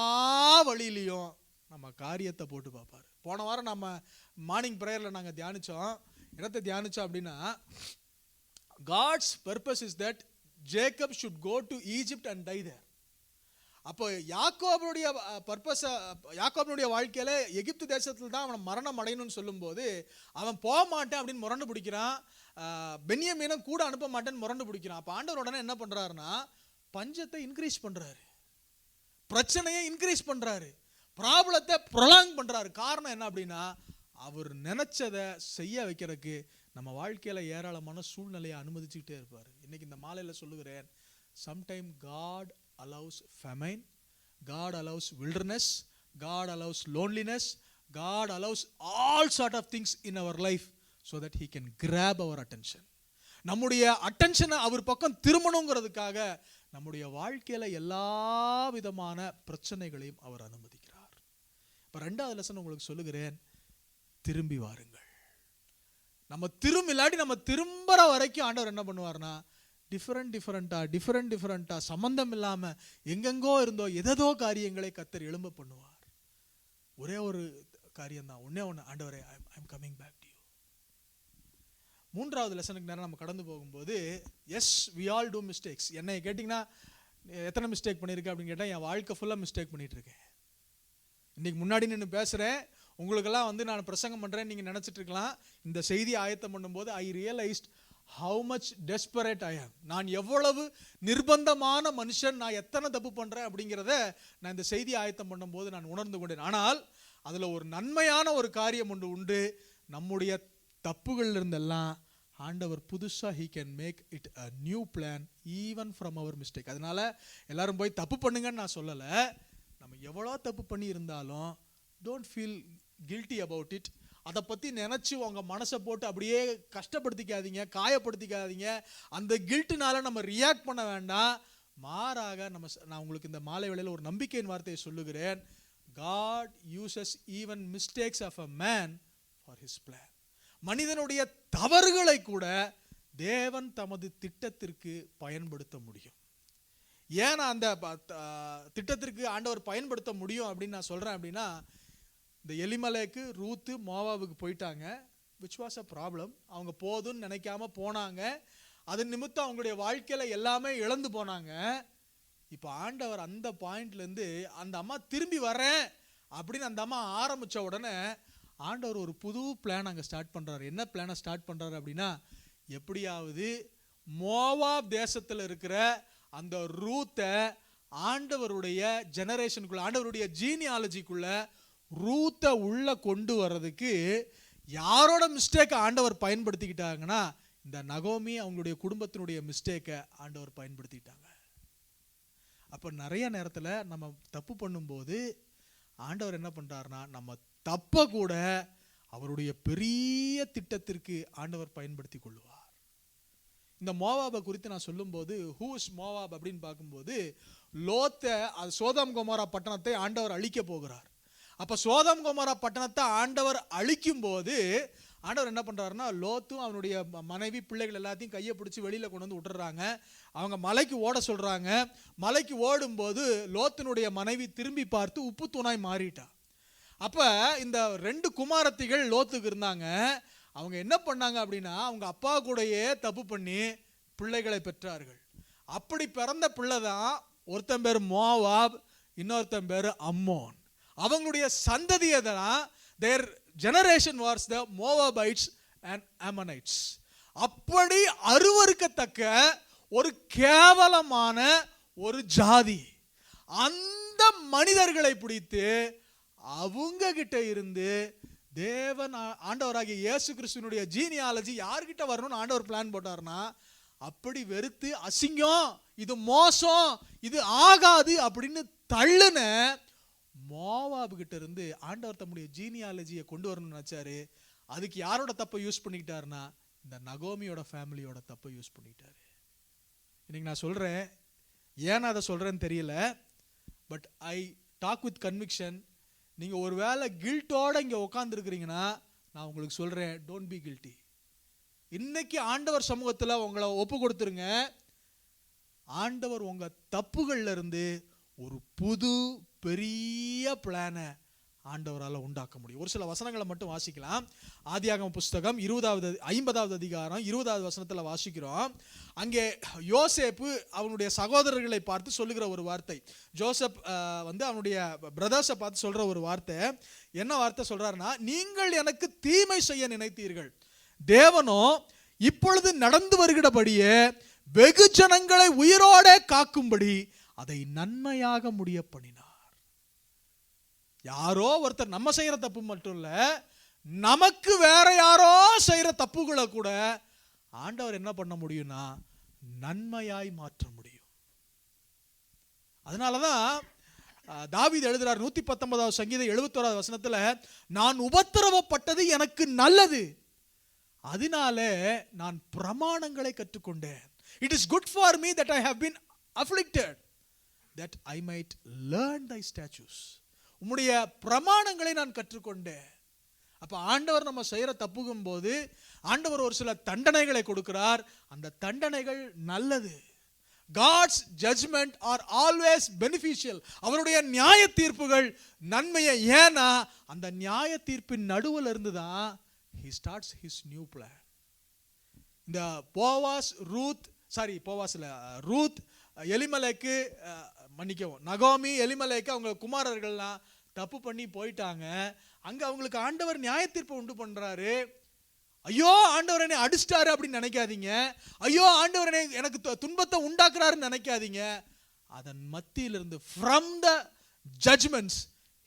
வழியிலையும் நம்ம காரியத்தை போட்டு பார்ப்பார். போன வாரம் நம்ம மார்னிங் ப்ரேயரில் நாங்கள் இடத்தை தியானித்தோம் அப்படின்னா, God's purpose is that Jacob should go to Egypt and die there. அப்போ யாக்கோபுடைய யாக்கோபுடைய வாழ்க்கையில எகிப்து தேசத்தில் தான் அவன் மரணம் அடையணும்னு சொல்லும்போது அவன் போக மாட்டேன் அப்படின்னு முரண்டு பிடிக்கிறான். பென்யமீனும் கூட அனுப்ப மாட்டேன்னு முரண்டு பிடிக்கிறான். அப்போ ஆண்டவர் உடனே என்ன பண்றாருன்னா பஞ்சத்தை இன்க்ரீஸ் பண்றாரு, பிரச்சனையை இன்க்ரீஸ் பண்றாரு, ப்ராப்ளத்தை ப்ரொலாங் பண்றாரு. காரணம் என்ன அப்படின்னா அவர் நினைச்சதை செய்ய வைக்கிறதுக்கு நம்ம வாழ்க்கையில ஏராளமான சூழ்நிலையை அனுமதிச்சுக்கிட்டே இருப்பார். இன்னைக்கு இந்த மாலையில சொல்லுகிறேன், sometime God allows famine, God allows wilderness, God allows loneliness, God allows all sort of things in our life so that he can grab our attention. நம்முடைய அட்டென்ஷனை அவர் பக்கம் திரும்பணுங்கிறதுக்காக நம்முடைய வாழ்க்கையில எல்லா விதமான பிரச்சனைகளையும் அவர் அனுமதிக்கிறார். இப்ப 2வது லெசன் உங்களுக்கு சொல்லுகிறேன், திரும்பி வாருங்கள். நம்ம இல்லாட்டி நம்ம திரும்புற வரைக்கும் ஆண்டவர் என்ன பண்ணுவார்னா டிஃபரெண்டா சம்பந்தம் இல்லாம எங்கெங்கோ இருந்தோ எதோ காரியங்களை கர்த்தர் எழும்ப பண்ணுவார். ஒரே ஒரு காரியம் தான், ஒன்னே ஒன்று, ஆண்டவரே I am coming back to you. 3வது லெசனுக்கு நேரம் நம்ம கடந்து போகும்போது, yes we all do mistakes. என்னை கேட்டிங்கன்னா எத்தனை மிஸ்டேக் பண்ணியிருக்கேன் அப்படின்னு கேட்டால் என் வாழ்க்கை ஃபுல்லாக மிஸ்டேக் பண்ணிட்டு இருக்கேன். இன்னைக்கு முன்னாடி நின்று பேசுகிறேன், உங்களுக்கெல்லாம் நான் பிரசங்கம் பண்ணுறேன் நீங்கள் நினச்சிட்டு இருக்கலாம். இந்த செய்தி ஆயத்தம் பண்ணும்போது I realised how much desperate I am. நான் எவ்வளவு நிர்பந்தமான மனுஷன், நான் எத்தனை தப்பு பண்றேன் அப்படிங்கிறத நான் இந்த செய்தி ஆயத்தம் பண்ணும்போது நான் உணர்ந்து கொண்டேன். ஆனால் அதுல ஒரு நன்மையான ஒரு காரியம் ஒன்று உண்டு. நம்முடைய தப்புகள் இருந்தெல்லாம் ஆண்டவர் புதுசா he can make it a new plan even from our mistake. அதனால எல்லாரும் போய் தப்பு பண்ணுங்கன்னு நான் சொல்லல. நம்ம எவ்வளோ தப்பு பண்ணி இருந்தாலும் don't feel guilty about it. அதை பற்றி நினச்சி உங்கள் மனசை போட்டு அப்படியே கஷ்டப்படுத்திக்காதீங்க, காயப்படுத்திக்காதீங்க. அந்த கில்ட்டுனால நம்ம ரியாக்ட் பண்ண வேண்டாம். மாறாக நான் உங்களுக்கு இந்த மாலை வேளையில் ஒரு நம்பிக்கையின் வார்த்தையை சொல்லுகிறேன். God uses even mistakes of a man for his plan. மனிதனுடைய தவறுகளை கூட தேவன் தமது திட்டத்திற்கு பயன்படுத்த முடியும். ஏன் அந்த திட்டத்திற்கு ஆண்டவர் பயன்படுத்த முடியும் அப்படின்னு நான் சொல்கிறேன் அப்படின்னா, இந்த எலிமலேக்கு ரூத்து மோவாவுக்கு போயிட்டாங்க, விச் வாஸ் அ ப்ராப்ளம். அவங்க போதும்னு நினைக்காம போனாங்க. அது நிமித்தம் அவங்களுடைய வாழ்க்கையில் எல்லாமே இழந்து போனாங்க. இப்போ ஆண்டவர் அந்த பாயிண்ட்லேருந்து அந்த அம்மா திரும்பி வரேன் அப்படின்னு அந்த அம்மா ஆரம்பித்த உடனே ஆண்டவர் ஒரு புது பிளான் அங்கே ஸ்டார்ட் பண்ணுறாரு. என்ன பிளானை ஸ்டார்ட் பண்ணுறாரு அப்படின்னா, எப்படியாவது மோவாப் தேசத்தில் இருக்கிற அந்த ரூத்தை ஆண்டவருடைய ஜெனரேஷனுக்குள்ள, ஆண்டவருடைய ஜீனியாலஜிக்குள்ள ரூத்தை உள்ள கொண்டு வர்றதுக்கு யாரோட மிஸ்டேக்கை ஆண்டவர் பயன்படுத்திக்கிட்டாங்கன்னா, இந்த நகோமி அவங்களுடைய குடும்பத்தினுடைய மிஸ்டேக்கை ஆண்டவர் பயன்படுத்திக்கிட்டாங்க. அப்போ நிறைய நேரத்தில் நம்ம தப்பு பண்ணும்போது ஆண்டவர் என்ன பண்ணுறாருன்னா, நம்ம தப்பை கூட அவருடைய பெரிய திட்டத்திற்கு ஆண்டவர் பயன்படுத்தி கொள்ளுவார். இந்த மோவாபை குறித்து நான் சொல்லும்போது, ஹூஸ் மோவாப் அப்படின்னு பார்க்கும்போது, லோத்தை, சோதோம் கொமோரா பட்டணத்தை ஆண்டவர் அழிக்க போகிறார். அப்போ சோதோம் கொமோரா பட்டணத்தை ஆண்டவர் அழிக்கும் போது ஆண்டவர் என்ன பண்ணுறாருன்னா, லோத்தும் அவனுடைய மனைவி பிள்ளைகள் எல்லாத்தையும் கையை பிடிச்சி வெளியில் கொண்டு வந்து விட்டுறாங்க. அவங்க மலைக்கு ஓட சொல்கிறாங்க. மலைக்கு ஓடும்போது லோத்தினுடைய மனைவி திரும்பி பார்த்து உப்பு தூணாய் மாறிட்டா. அப்போ இந்த 2 குமாரத்திகள் லோத்துக்கு இருந்தாங்க. அவங்க என்ன பண்ணாங்க அப்படின்னா, அவங்க அப்பா கூடயே தப்பு பண்ணி பிள்ளைகளை பெற்றார்கள். அப்படி பிறந்த பிள்ளை தான் ஒருத்தன் பேர் மோவாப், இன்னொருத்தன் பேர் அம்மோன். அவங்களுடைய சந்ததியை தான் their generation was the Moabites and Ammonites. அப்படி அருவருக்கத்தக்க ஒரு கேவலமான ஒரு ஜாதி. அந்த மனிதர்களை பிடித்து அவங்க கிட்ட இருந்து தேவன் ஆண்டவராகிய இயேசு கிறிஸ்துவினுடைய ஜீனியாலஜி யார்கிட்ட வரணும்னு ஆண்டவர் பிளான் போட்டார்னா, அப்படி வெறுத்து அசிங்கம், இது மோசம், இது ஆகாது அப்படின்னு தள்ளுன மோவாபு கிட்ட இருந்து ஆண்டவர் தம்முடைய ஜீனியாலஜியை கொண்டு வரணும்னு நினைச்சாரு. அதுக்கு யாரோட தப்பை யூஸ் பண்ணிக்கிட்டாருன்னா, இந்த நகோமியோட ஃபேமிலியோட தப்பை யூஸ் பண்ணிக்கிட்டாரு. இன்னைக்கு நான் சொல்றேன், ஏன் அதை சொல்றேன்னு தெரியல, but I talk with conviction. நீங்க ஒருவேளை கில்ட்டோட இங்க உட்காந்துருக்கிறீங்கன்னா நான் உங்களுக்கு சொல்றேன், டோன்ட் பி கில்ட்டி. இன்னைக்கு ஆண்டவர் சமூகத்தில் உங்களை ஒப்பு கொடுத்துருங்க. ஆண்டவர் உங்க தப்புகள்ல இருந்து ஒரு புது பெரிய பிளானை ஆண்டவரால் உண்டாக்க முடியும். ஒரு சில வசனங்களை மட்டும் வாசிக்கலாம். ஆதியாகம புஸ்தகம் 50வது அதிகாரம் 20வது வசனத்தில் வாசிக்கிறோம். அங்கே யோசேப்பு அவனுடைய சகோதரர்களை பார்த்து சொல்லுகிற ஒரு வார்த்தை, ஜோசப் அவனுடைய பிரதர்ஸை பார்த்து சொல்ற ஒரு வார்த்தை. என்ன வார்த்தை சொல்றாருன்னா, நீங்கள் எனக்கு தீமை செய்ய நினைத்தீர்கள், தேவனோ இப்பொழுது நடந்து வருகிறபடியே வெகு ஜனங்களை உயிரோட காக்கும்படி அதை நன்மையாக முடிய பண்ணினார். யாரோ ஒருத்தர் நம்ம செய்யற தப்பு மட்டும் இல்ல, நமக்கு வேற யாரோ செய்யற தப்புகளை கூட ஆண்டவர் என்ன பண்ண முடியும்னா நன்மையாய் மாற்ற முடியும். அதனாலதான் தாவீது எழுதுறார் 119வது சங்கீதம் 71வது வசனத்துல, நான் உபத்திரவப்பட்டது எனக்கு நல்லது, அதனாலே நான் பிரமாணங்களை கற்றுக்கொண்டேன். It is good for me that I have been afflicted, that I might learn thy statutes. உம்முடைய பிரமாணங்களை நான் கற்றுக்கொண்டேன். அப்ப ஆண்டவர் நம்ம செய்யற தப்புகும் போது ஆண்டவர் ஒரு சில தண்டனைகளை கொடுக்கிறார். அந்த தண்டனைகள் நல்லது. God's judgment are always beneficial. அவருடைய நியாய தீர்ப்புகள் நன்மையை. ஏன்னா அந்த நியாய தீர்ப்பின் நடுவில் இருந்து தான் he starts his new plan. இந்த ரூத் எலிமலேக்கு, மன்னிக்கவும், நகோமி எலிமலேக்கு அவங்க குமாரர்கள்லாம் தப்பு பண்ணி போயிட்டாங்க. அங்க அவங்களுக்கு ஆண்டவர் நியாய தீர்ப்பை உண்டு பண்றாரு. ஐயோ ஆண்டவர் என்னை அடிச்சிட்டாரு அப்படின்னு நினைக்காதீங்க. ஐயோ ஆண்டவர் எனக்கு துன்பத்தை உண்டாக்குறாருன்னு நினைக்காதீங்க. அதன் மத்தியிலிருந்து from the judgments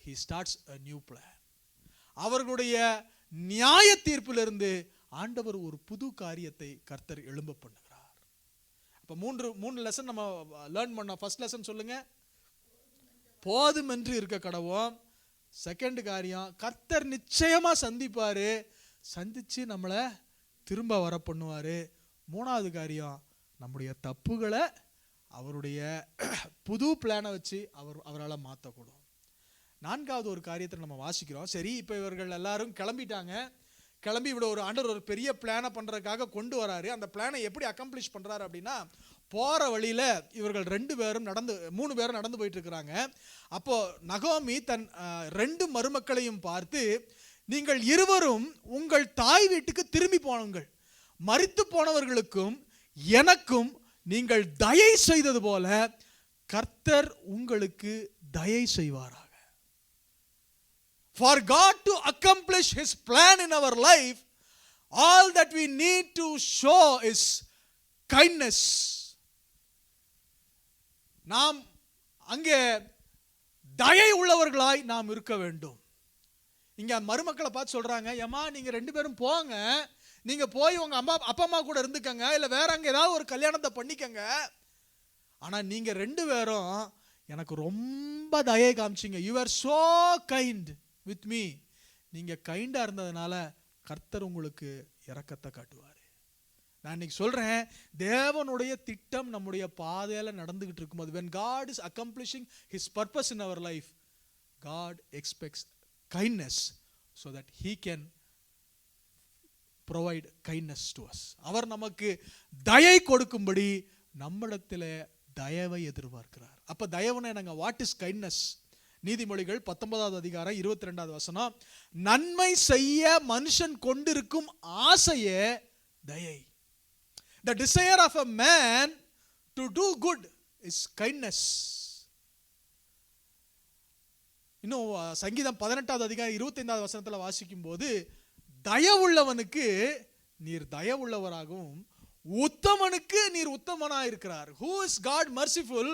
he starts a new plan. அவர்களுடைய நியாய தீர்ப்பிலிருந்து ஆண்டவர் ஒரு புது காரியத்தை கர்த்தர் எழும்ப பண்ணுகிறார். அப்ப மூணு லெசன் நம்ம லேர்ன் பண்ணோம். ஃபர்ஸ்ட் லெசன் சொல்லுங்க, போதும் என்று இருக்க கடவோம். செகண்ட் காரியம், கர்த்தர் நிச்சயமா சந்திப்பாரு, சந்திச்சு நம்மளை திரும்ப வர பண்ணுவாரு. மூணாவது காரியம், நம்முடைய தப்புகளை அவருடைய புது பிளானை வச்சு அவரால் மாற்றக்கூடும். நான்காவது ஒரு காரியத்தை நம்ம வாசிக்கிறோம். சரி, இப்போ இவர்கள் எல்லாரும் கிளம்பிட்டாங்க. கிளம்பி இவ்வளோ ஆண்டவர் ஒரு பெரிய பிளானை பண்ணுறதுக்காக கொண்டு வராரு. அந்த பிளானை எப்படி அக்கம்ப்ளிஷ் பண்ணுறாரு அப்படின்னா, போகிற வழியில் இவர்கள் 3 பேரும் நடந்து போயிட்டு இருக்கிறாங்க. அப்போ நகோமி தன் 2 மருமக்களையும் பார்த்து, நீங்கள் இருவரும் உங்கள் தாய் வீட்டுக்கு திரும்பி போனுங்கள், மரித்து போனவர்களுக்கும் எனக்கும் நீங்கள் தயை செய்தது போல கர்த்தர் உங்களுக்கு தயை செய்வாராக. For God to accomplish his plan in our life, all that we need to show is kindness. நாம் அங்கே தயை உள்ளவர்களாய் நாம் இருக்க வேண்டும். இங்க மருமக்களை பார்த்து சொல்றாங்க, ஏமா நீங்க 2 பேரும் போங்க, நீங்க போய் உங்க அப்பா அம்மா கூட இருந்துக்கங்க, இல்ல வேற அங்க ஏதாவது ஒரு கல்யாணத்தை பண்ணிக்கங்க. ஆனா நீங்க 2 பேரும் எனக்கு ரொம்ப தயை காமிச்சிங்க. You are so kind with me. நீங்க கைண்டா இருந்ததுனால கர்த்தர் உங்களுக்கு இரக்கத்தை காட்டுவார். நான் இன்னைக்கு சொல்றேன், தேவனுடைய திட்டம் நம்முடைய பாதையில நடந்துகிட்டு இருக்கும்போது, when God is accomplishing his purpose in our life, God expects kindness so that he can provide kindness to us. அவர் நமக்கு தயை கொடுக்கும்படி நம்மிடத்திலே தயவை எதிர்பார்க்கிறார். அப்ப தயவுனா என்னங்க? What is kindness? நீதிமொழிகள் 19வது அதிகாரம் 22வது வசனம், நன்மை செய்ய மனுஷன் கொண்டிருக்கும் ஆசையே தயை. The desire of a man to do good is kindness. இன்னும் சங்கீதம் 18வது அதிகாரம் 25வது வசனத்தில் வாசிக்கும் போது, தயவுள்ளவனுக்கு நீர் தயவுள்ளவராகவும் உத்தமனுக்கு நீர் உத்தமனாக இருக்கிறார். Who is God merciful?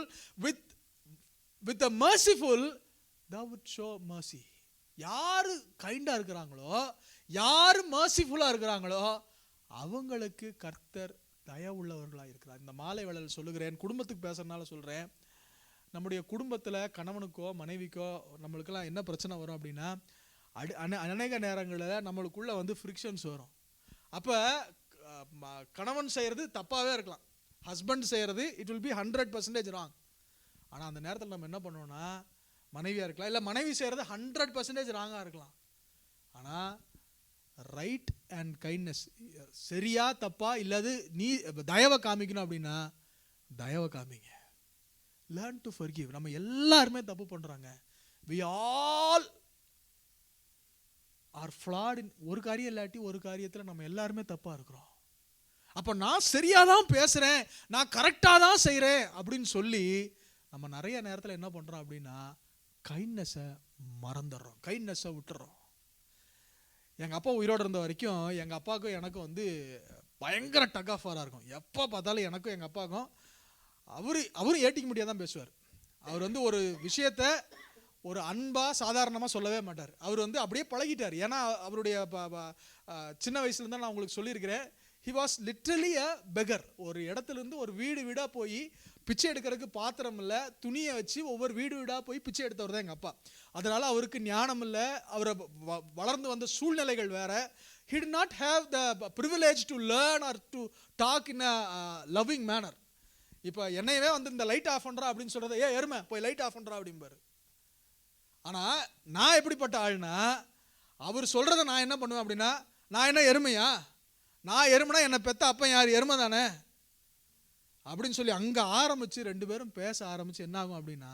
With the merciful thou would show mercy. யாரு கைண்டா இருக்கிறாங்களோ, யாரு merciful-ஆ இருக்கிறாங்களோ அவங்களுக்கு கர்த்தர் தயவுள்ளவர்களாக இருக்கிறார். இந்த மாலை வேளையில் சொல்லுகிறேன், குடும்பத்துக்கு பேசுறதுனால சொல்றேன். நம்முடைய குடும்பத்தில் கணவனுக்கோ மனைவிக்கோ நம்மளுக்கெல்லாம் என்ன பிரச்சனை வரும் அப்படின்னா, அநேக நேரங்களில் நம்மளுக்குள்ள ஃப்ரிக்ஷன்ஸ் வரும். அப்போ கணவன் செய்கிறது தப்பாகவே இருக்கலாம், ஹஸ்பண்ட் செய்கிறது இட் வில் பி 100% ராங். ஆனால் அந்த நேரத்தில் நம்ம என்ன பண்ணுவோம்னா, மனைவியாக இருக்கலாம், இல்லை மனைவி செய்கிறது 100% ராங்காக இருக்கலாம். ஆனால் ரைட் அண்ட் கைண்ட்னஸ், சரியா தப்பா இல்லாது நீ தயவை காமிக்கணும் அப்படின்னா தயவை காமிங்க. Learn to forgive. நம்ம எல்லாருமே தப்பு பண்ணுறாங்க. we all are flawed in ஒரு காரியம் இல்லாட்டி ஒரு காரியத்தில் நம்ம எல்லாருமே தப்பாக இருக்கிறோம். அப்போ நான் சரியாக தான் பேசுகிறேன், நான் கரெக்டாக தான் செய்கிறேன் அப்படின்னு சொல்லி நம்ம நிறைய நேரத்தில் என்ன பண்ணுறோம் அப்படின்னா கைண்ட்னஸை மறந்துடுறோம், கைண்ட்னஸை விட்டுறோம். எங்கள் அப்பா உயிரோடு இருந்த வரைக்கும் எங்கள் அப்பாவுக்கும் எனக்கும் வந்து பயங்கர டக் ஆஃப் வாராக இருக்கும். எப்போ பார்த்தாலும் எனக்கும் எங்கள் அப்பாவுக்கும் அவரும் ஏட்டிக்க முடியாது தான் பேசுவார். அவர் வந்து ஒரு விஷயத்தை ஒரு அன்பாக சாதாரணமாக சொல்லவே மாட்டார். அவர் வந்து அப்படியே பழகிட்டார். ஏன்னா அவருடைய சின்ன வயசுலேருந்து நான் உங்களுக்கு சொல்லியிருக்கிறேன், he was literally a beggar. ஒரு இடத்துலேருந்து ஒரு வீடாக போய் பிச்சை எடுக்கிறதுக்கு பாத்திரம் இல்லை, துணியை வச்சு ஒவ்வொரு வீடாக போய் பிச்சை எடுத்தவர் தான் எங்கள் அப்பா. அதனால் அவருக்கு ஞானம் இல்லை, அவரை வளர்ந்து வந்த சூழ்நிலைகள் வேறு. He did not have the privilege to learn or to talk in a loving manner. இப்போ என்னையவே வந்து இந்த லைட் ஆஃப் பண்ணுறா அப்படின்னு சொல்கிறத, எருமை போய் லைட் ஆஃப் பண்ணுறா அப்படிம்பாரு. ஆனால் நான் எப்படிப்பட்ட ஆள்னா, அவர் சொல்கிறத நான் என்ன பண்ணுவேன் அப்படின்னா, நான் என்ன எருமையா, நான் எருமைனா என்னை பெத்த அப்பன் யார், எருமை தானே அப்படின்னு சொல்லி அங்கே ஆரம்பித்து 2 பேரும் பேச ஆரம்பித்து என்ன ஆகும் அப்படின்னா,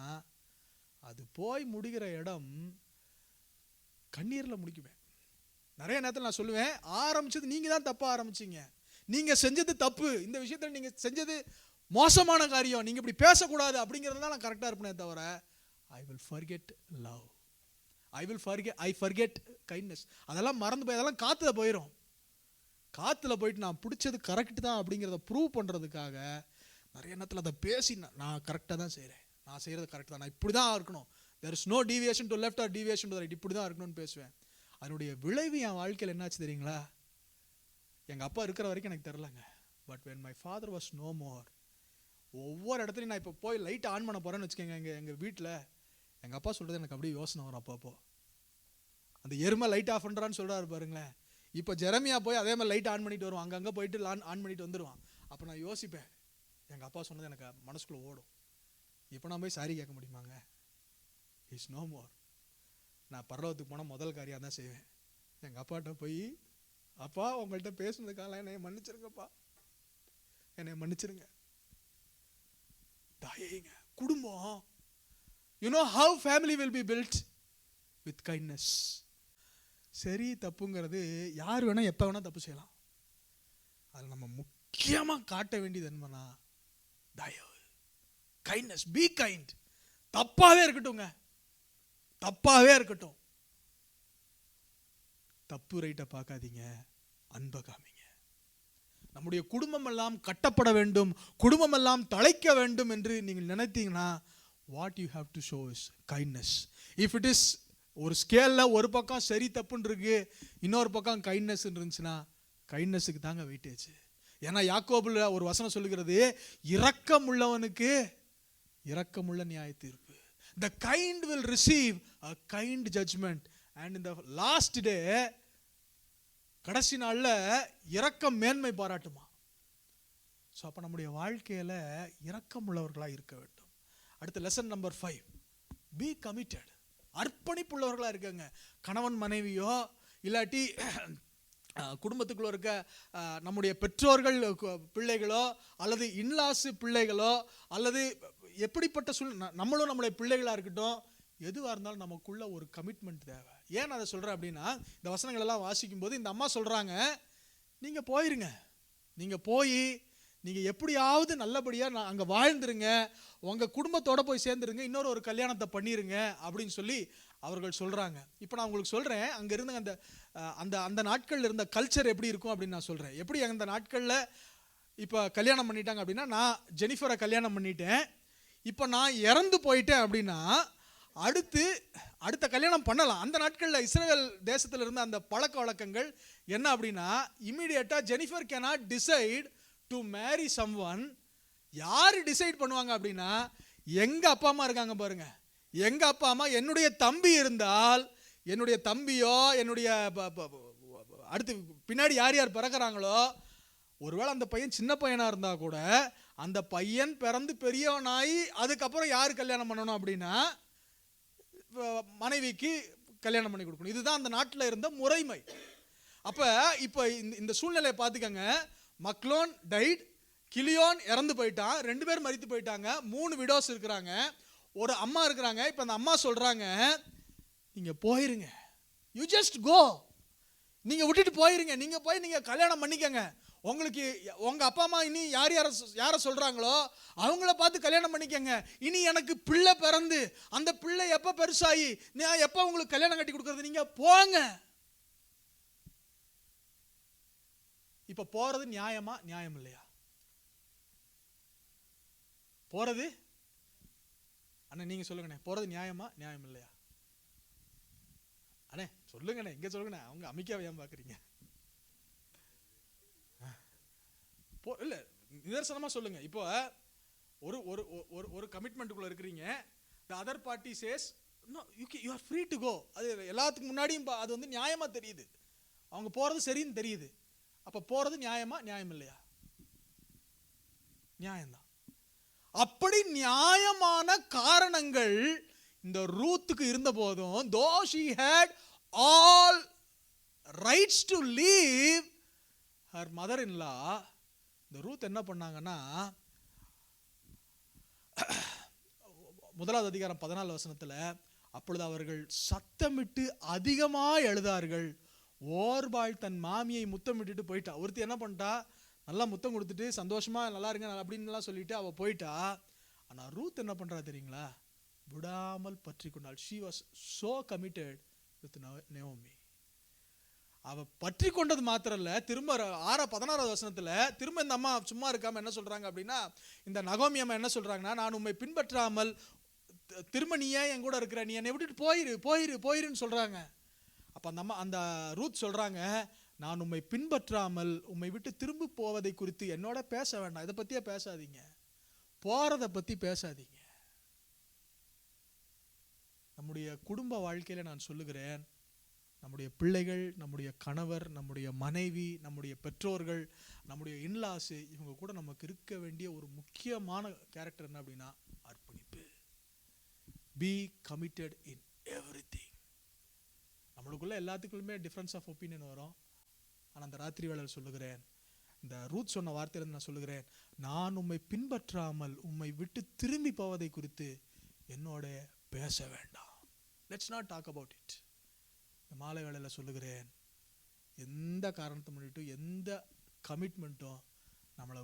அது போய் முடிகிற இடம் கண்ணீரில் முடிக்குவேன். நிறைய நேரத்தில் நான் சொல்லுவேன், ஆரம்பிச்சது நீங்கள் தான் தப்பாக ஆரம்பிச்சிங்க, நீங்கள் செஞ்சது தப்பு, இந்த விஷயத்தில் நீங்கள் செஞ்சது மோசமான காரியம், நீங்கள் இப்படி பேசக்கூடாது அப்படிங்கிறது தான் நான் கரெக்டாக இருப்பேனே தவிர I will forget love. I forget kindness. அதெல்லாம் மறந்து போய் அதெல்லாம் காற்றுல போயிடும். காற்றுல போயிட்டு நான் பிடிச்சது கரெக்ட் தான் அப்படிங்கிறத ப்ரூவ் பண்ணுறதுக்காக நிறைய நேரத்தில் அதை பேசி நான் கரெக்டாக தான் செய்கிறேன், நான் செய்கிறது கரெக்ட் தான், நான் இப்படி தான் இருக்கணும், there is no deviation to left or deviation to the right, இப்படி தான் இருக்கணும்னு பேசுவேன். அதனுடைய விளைவு என் வாழ்க்கையில் என்னாச்சு தெரியுங்களா? எங்கள் அப்பா இருக்கிற வரைக்கும் எனக்கு தெரிலங்க. But when my father was no more, ஒவ்வொரு இடத்துலையும் நான் இப்போ போய் லைட் ஆன் பண்ண போகிறேன்னு வச்சுக்கோங்க, எங்கள் வீட்டில் எங்கள் அப்பா சொல்கிறது எனக்கு அப்படியே யோசனை வரும். அப்போ அந்த எருமை லைட் ஆஃப் பண்ணுறான்னு சொல்கிறாரு பாருங்களேன். இப்போ ஜெரமியா போய் அதே மாதிரி லைட் ஆன் பண்ணிட்டு வருவான், அங்கங்கே போயிட்டு ஆன் பண்ணிட்டு வந்துடுவான். அப்போ நான் யோசிப்பேன், எங்கள் அப்பா சொன்னது எனக்கு மனசுக்குள்ளே ஓடும். இப்போ நான் போய் சாரி கேட்க முடியுமாங்க? Is no more. நான் பரலோகத்துக்கு போனால் முதல் காரியம் தான் செய்வேன், எங்கள் அப்பாட்ட போய், அப்பா உங்கள்கிட்ட பேசுனதுக்காக என்னை மன்னிச்சிருங்கப்பா, என்னை மன்னிச்சிருங்க. தயைங்க குடும்பம், you know how family will be built with kindness. சரி தப்புங்கிறது யார் வேணால் எப்போ வேணால் தப்பு செய்யலாம். அதில் நம்ம முக்கியமாக காட்ட வேண்டியது என்னன்னா தயவு, கைண்ட்னஸ். Be kind. தப்பாகவே இருக்கட்டும்ங்க, தப்பாகவே இருக்கட்டும், தப்பு ரைட்டை பார்க்காதீங்க, அன்பை காமிங்க. நம்முடைய குடும்பம் எல்லாம் கட்டப்பட வேண்டும், குடும்பம் எல்லாம் தழைக்க வேண்டும் என்று நீங்கள் நினைத்தீங்கன்னா what you have to show is kindness. If it is ஒரு ஸ்கேலில் ஒரு பக்கம் சரி தப்புன்னு இருக்கு, இன்னொரு பக்கம் கைண்ட்னஸ் இருந்துச்சுன்னா கைண்ட்னஸுக்கு தாங்க வெயிட்டேஜ். ஏன்னா யாக்கோபுல ஒரு வசனம் சொல்லுகிறது, இரக்கம் உள்ளவனுக்கு இரக்கமுள்ள நியாய தீர்ப்பு. The kind will receive a kind judgment and in the last day, கடைசி நாளில் இரக்கம் மேன்மை பாராட்டுமா. ஸோ அப்போ நம்முடைய வாழ்க்கையில் இரக்கம் உள்ளவர்களாக இருக்க வேண்டும். அடுத்த லெசன் நம்பர் 5, பி கமிட்டட். அர்ப்பணிப்புள்ளவர்களாக இருக்காங்க. கணவன் மனைவியோ இல்லாட்டி குடும்பத்துக்குள்ளே இருக்க நம்முடைய பெற்றோர்கள் பிள்ளைகளோ அல்லது இன்லாஸு பிள்ளைகளோ அல்லது எப்படிப்பட்ட நம்மளும் நம்மளுடைய பிள்ளைகளாக இருக்கட்டும், எதுவாக இருந்தாலும் நமக்குள்ள ஒரு கமிட்மெண்ட் தேவை. ஏன் அதை சொல்கிறேன் அப்படின்னா, இந்த வசனங்கள் எல்லாம் வாசிக்கும் போது இந்த அம்மா சொல்கிறாங்க, நீங்கள் போயிருங்க, நீங்கள் போய் நீங்கள் எப்படியாவது நல்லபடியாக அங்கே வாழ்ந்துருங்க, உங்கள் குடும்பத்தோடு போய் சேர்ந்துருங்க, இன்னொரு கல்யாணத்தை பண்ணிடுங்க அப்படின்னு சொல்லி அவர்கள் சொல்கிறாங்க. இப்போ நான் உங்களுக்கு சொல்கிறேன், அங்கே இருந்த அந்த அந்த அந்த நாட்களில் இருந்த கல்ச்சர் எப்படி இருக்கும் அப்படின்னு நான் சொல்கிறேன். எப்படி அந்த நாட்களில் இப்போ கல்யாணம் பண்ணிட்டாங்க அப்படின்னா, நான் ஜெனிஃபரை கல்யாணம் பண்ணிட்டேன், இப்போ நான் இறந்து போயிட்டேன் அப்படின்னா அடுத்த கல்யாணம் பண்ணலாம். அந்த நாட்களில் இஸ்ரேல் தேசத்தில் இருந்த அந்த பழக்க வழக்கங்கள் என்ன அப்படின்னா, இமீடியட்டாக Jennifer cannot decide to marry someone. யார் டிசைட் பண்ணுவாங்க அப்படின்னா, எங்கள் அப்பா அம்மா இருக்காங்க பாருங்க, எங்கள் அப்பா அம்மா. என்னுடைய தம்பி இருந்தால், என்னுடைய தம்பியோ என்னுடைய அடுத்து பின்னாடி யார் யார் பிறக்கிறாங்களோ, ஒருவேளை அந்த பையன் சின்ன பையனாக இருந்தால் கூட அந்த பையன் பிறந்து பெரியவனாகி அதுக்கப்புறம் யார் கல்யாணம் பண்ணணும் அப்படின்னா மனைவிக்கு கல்யாணம் பண்ணி கொடுக்கணும். இதுதான் அந்த நாட்டில் இருந்த முறைமை. அப்போ இப்போ இந்த சூழ்நிலையை பார்த்துக்கங்க. மக்லோன் டைட், கிலியோன் இறந்து போயிட்டான், 2 பேர் மரித்து போயிட்டாங்க, 3 விடோஸ் இருக்கிறாங்க, ஒரு அம்மா இருக்கிறாங்க. இப்போ அந்த அம்மா சொல்கிறாங்க, நீங்கள் போயிருங்க, யூ ஜஸ்ட் கோ, நீங்க விட்டுட்டு போயிருங்க, நீங்க போய் நீங்க கல்யாணம் பண்ணிக்கங்க. உங்களுக்கு உங்க அப்பா அம்மா இனி யார சொல்றாங்களோ அவங்கள பார்த்து கல்யாணம் பண்ணிக்கங்க. இனி எனக்கு பிள்ளை பிறந்து அந்த பிள்ளை எப்ப பெருசாகி நான் எப்ப உங்களுக்கு கல்யாணம் கட்டி கொடுக்கறது, நீங்க போங்க. இப்ப போறது நியாயமா நியாயம் இல்லையா? போறது அண்ணா நீங்க சொல்லுங்கண்ணே, போறது நியாயமா நியாயம் இல்லையா? அண்ணே சொல்லுங்கண்ணே, இங்க சொல்லுங்கண்ணே, அவங்க அமைக்காவை ஏன் பாக்குறீங்க? இல்ல நிதர்சனமா சொல்லுங்க. இப்போ ஒரு ஒரு ஒரு கமிட்மெண்ட்டுக்குள்ள இருக்கிறீங்க, the other party says no, you are free to go. அது எல்லாத்துக்கும் முன்னாடியும் அது வந்து நியாயமா தெரியுது, அவங்க போறது சரின்னு தெரியுது. அப்ப போறது நியாயமா நியாயம் இல்லையா? நியாயம்தான். அப்படி நியாயமான காரணங்கள் இந்த ரூத்துக்கு இருந்த போதும், though she had all rights to leave her mother-in-law, இந்த ரூத் என்ன பண்ணாங்கன்னா, 1வது அதிகாரம் 14 வசனத்துல, அப்பொழுது அவர்கள் சத்தமிட்டு அதிகமாய் அழுதார்கள். ஓர்பாள் தன் மாமியை முத்தமிட்டுட்டு போயிட்டா. ஒருத்தி என்ன பண்ணிட்டா, நல்லா முத்தம் கொடுத்துட்டு சந்தோஷமா நல்லா இருங்க அப்படின்னு சொல்லிட்டு அவ போயிட்டா. ஆனா ரூத் என்ன பண்றா தெரியுங்களா? விடாமல் பற்றி கொண்டாள். she was so committed with Naomi. அவ பற்றி கொண்டது மாத்திரம் இல்ல, திரும்ப 16வது வசனத்துல திரும்ப இந்த அம்மா சும்மா இருக்காம என்ன சொல்றாங்க அப்படின்னா, இந்த நகோமி அம்மா என்ன சொல்றாங்கன்னா, நான் உம்மை பின்பற்றாமல் திரும்ப நீ ஏன் என் கூட இருக்கிற, நீ என்னை விட்டுட்டு போயிருன்னு சொல்றாங்க. அப்ப அந்த அம்மா அந்த ரூத் சொல்றாங்க, நான் உம்மை பின்பற்றாமல் உம்மை விட்டு திரும்பி போவதை குறித்து என்னோட பேச வேண்டாம், இதை பத்தியே பேசாதீங்க, போறதை பத்தி பேசாதீங்க. நம்முடைய குடும்ப வாழ்க்கையில நான் சொல்லுகிறேன், நம்முடைய பிள்ளைகள், நம்முடைய கணவர், நம்முடைய மனைவி, நம்முடைய பெற்றோர்கள், நம்முடைய இன்லாஸ், இவங்க கூட நமக்கு இருக்க வேண்டிய ஒரு முக்கியமான கேரக்டர் என்ன அப்படின்னா அர்ப்பணிப்பு. பி கமிட்டட் இன் எவ்ரிதிங். நம்மளுக்குள்ள எல்லாத்துக்குள்ளுமே டிஃபரன்ஸ் ஆஃப் ஒப்பீனியன் வரும். ஆனால் அந்த ராத்திரி வேளையில் சொல்லுகிறேன், இந்த ரூத் சொன்ன வார்த்தையிலிருந்து நான் சொல்லுகிறேன், நான் உம்மை பின்பற்றாமல் உம்மை விட்டு திரும்பி போவதை குறித்து என்னோட பேச வேண்டாம். Let's not talk about it. இந்த மாலை வேளையில் சொல்லுகிறேன், எந்த காரணத்தை முன்னிட்டு எந்த கமிட்மெண்ட்டும் நம்மளை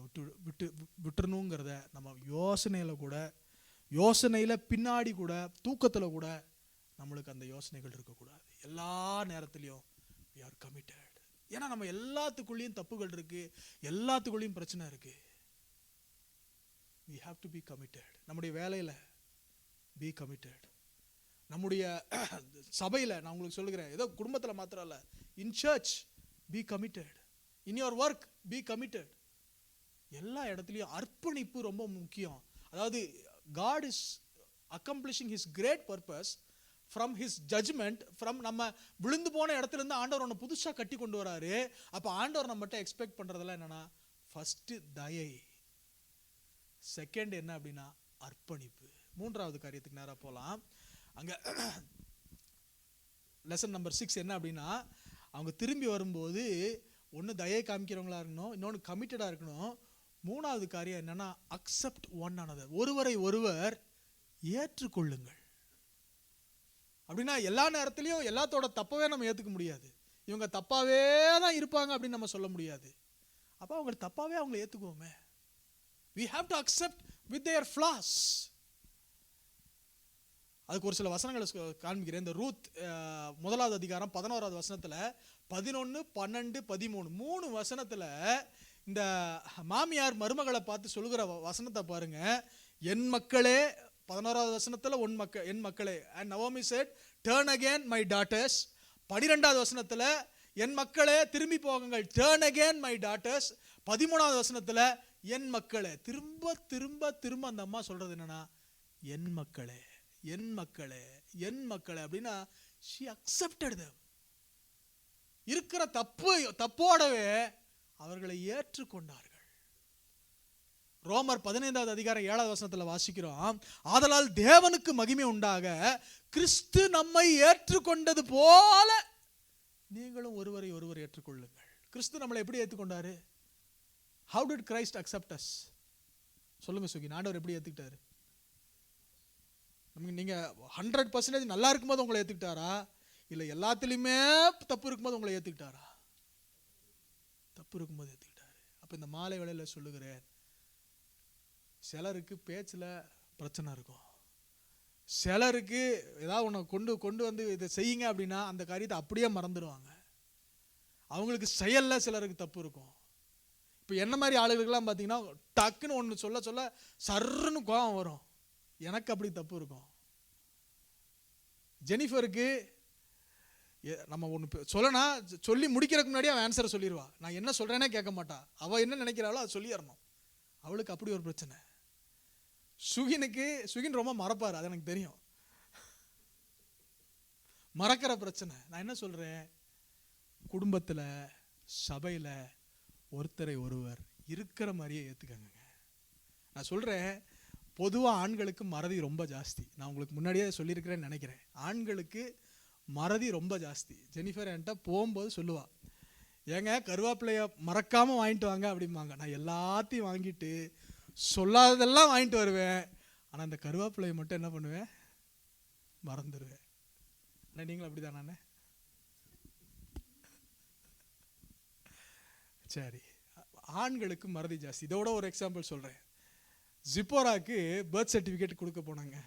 விட்டுறணுங்கிறத நம்ம யோசனையில் பின்னாடி கூட தூக்கத்தில் கூட நம்மளுக்கு அந்த யோசனைகள் இருக்கக்கூடாது. எல்லா நேரத்துலையும் we are committed. ஏன்னா நம்ம எல்லாத்துக்குள்ளேயும் தப்புகள் இருக்கு, எல்லாத்துக்குள்ளேயும் பிரச்சனை இருக்கு. we have to be committed. நம்முடைய வேலையில் be committed. நம்முடைய சபையில் நான் உங்களுக்கு சொல்லுகிறேன், ஏதோ குடும்பத்தில் மாத்திரம் இல்லை, in church be committed, in your work be committed. எல்லா இடத்துலையும் அர்ப்பணிப்பு ரொம்ப முக்கியம். அதாவது God is accomplishing his great purpose from his judgment, from நம்ம விழுந்து போன இடத்துல இருந்து ஆண்டவர் ஒன்று புதுசா கட்டி கொண்டு வராரு. அப்ப ஆண்டவர் நம்மகிட்ட எக்ஸ்பெக்ட் பண்றதெல்லாம் என்னன்னா, ஃபர்ஸ்ட் தயை, செகண்ட் என்ன அப்படின்னா அர்ப்பணிப்பு. 3வது காரியத்துக்கு நேரா போலாம். அங்க லெசன் நம்பர் 6 என்ன அப்படின்னா, அவங்க திரும்பி வரும்போது ஒன்று தயை காமிக்கிறவங்களா இருக்கணும், இன்னொன்று கமிட்டடா இருக்கணும். 3வது காரியம் என்னன்னா அக்செப்ட் ஒன் another. ஒருவரை ஒருவர் ஏற்றுக்கொள்ளுங்கள். அப்படின்னா எல்லா நேரத்திலையும் எல்லாத்தோட தப்பவே நம்ம ஏற்றுக்க முடியாது. இவங்க தப்பாவே தான் இருப்பாங்க அப்படின்னு நம்ம சொல்ல முடியாது. அப்போ அவங்க தப்பாவே அவங்களை ஏற்றுக்குவோமே. we have to accept with their flaws. அதுக்கு ஒரு சில வசனங்களை காண்பிக்கிறேன். இந்த ரூத் 1வது அதிகாரம் 11வது வசனத்துல 11, 12, 13 3 வசனத்துல இந்த மாமியார் மருமகளை பார்த்து சொல்லுகிற வசனத்தை பாருங்க. என் மக்களே, 11வது வசனத்துல என் மக்களே, and Naomi said turn again my daughters. 12வது வசனத்துல என் மக்களே திரும்பி போகுங்கள், turn again my daughters. 13வது வசனத்துல என் மக்களே. திரும்ப திரும்ப திரும்ப அந்த அம்மா சொல்றது என்னன்னா என் மக்களே, என் மக்களே, என் மக்களே அப்படின்னா she accepted them. இருக்கிற தப்போடவே அவர்களை ஏற்றுக்கொண்டார்கள். ரோமர் 15வது அதிகாரம் 7வது வசனத்துல வாசிக்கிறோம், ஆதலால் தேவனுக்கு மகிமை உண்டாக கிறிஸ்து நம்மை ஏற்றுக்கொண்டது போல நீங்களும் ஒருவரை ஒருவர் ஏற்றுக்கொள்ளுங்கள். கிறிஸ்து நம்மளை எப்படி ஏற்றுக்கொண்டாரு? how did Christ accept us? சொல்லுங்க சுகி, ஆண்டவர் எப்படி ஏத்துக்கிட்டாரு? நீங்க 100% நல்லா இருக்கும்போது உங்களை ஏத்துக்கிட்டாரா, இல்ல எல்லாத்துலயுமே தப்பு இருக்கும்போது உங்களை ஏத்துக்கிட்டாரா? தப்பு இருக்கும்போது ஏற்றுக்கிட்டாரு. அப்போ இந்த மாலை வேளையில் சொல்லுகிறேன், சிலருக்கு பேச்சில் பிரச்சனை இருக்கும், சிலருக்கு ஏதாவது ஒன்று கொண்டு வந்து இதை செய்யுங்க அப்படின்னா அந்த காரியத்தை அப்படியே மறந்துடுவாங்க. அவங்களுக்கு செயலில் சிலருக்கு தப்பு இருக்கும். இப்போ என்ன மாதிரி ஆளுகளுக்கெல்லாம் பார்த்தீங்கன்னா டக்குன்னு ஒன்று சொல்ல சொல்ல சர்ன்னு கோபம் வரும். எனக்கு அப்படி தப்பு இருக்கும். ஜெனிஃபருக்கு நம்ம ஒன்று சொல்லனா சொல்லி முடிக்கிறதுக்கு முன்னாடியே அவன் ஆன்சரை சொல்லிடுவா. நான் என்ன சொல்கிறேனே கேட்க மாட்டா. அவள் என்ன நினைக்கிறாளோ அதை சொல்லிடணும். அவளுக்கு அப்படி ஒரு பிரச்சனை. சுகின் ரொம்ப மறப்பார், அது எனக்கு தெரியும். மறக்கிற பிரச்சனை. நான் என்ன சொல்கிறேன், குடும்பத்தில் சபையில் ஒருத்தரை ஒருவர் இருக்கிற மாதிரியே ஏற்றுக்கங்க. நான் சொல்கிறேன், பொதுவாக ஆண்களுக்கு மறதி ரொம்ப ஜாஸ்தி. நான் உங்களுக்கு முன்னாடியே சொல்லியிருக்கிறேன்னு நினைக்கிறேன். ஆண்களுக்கு மறதி ரொம்ப ஜாஸ்தி. ஜெனிஃபர் என்கிட்ட போகும்போது சொல்லுவா, ஏங்க கருவேப்பிலையை மறக்காமல் வாங்கிட்டு வாங்க அப்படிம்பாங்க. நான் எல்லாத்தையும் வாங்கிட்டு சொல்லாததெல்லாம் வாங்கிட்டு வருவேன். ஆனால் அந்த கருவேப்பிலையை மட்டும் என்ன பண்ணுவேன், மறந்துடுவேன். ஆனால் நீங்களும் அப்படி தானே? சரி, ஆண்களுக்கு மறதி ஜாஸ்தி. இதோட ஒரு எக்ஸாம்பிள் சொல்கிறேன். ஜிப்போராக்கு பர்த் சர்டிஃபிகேட் கொடுக்க போனாங்க.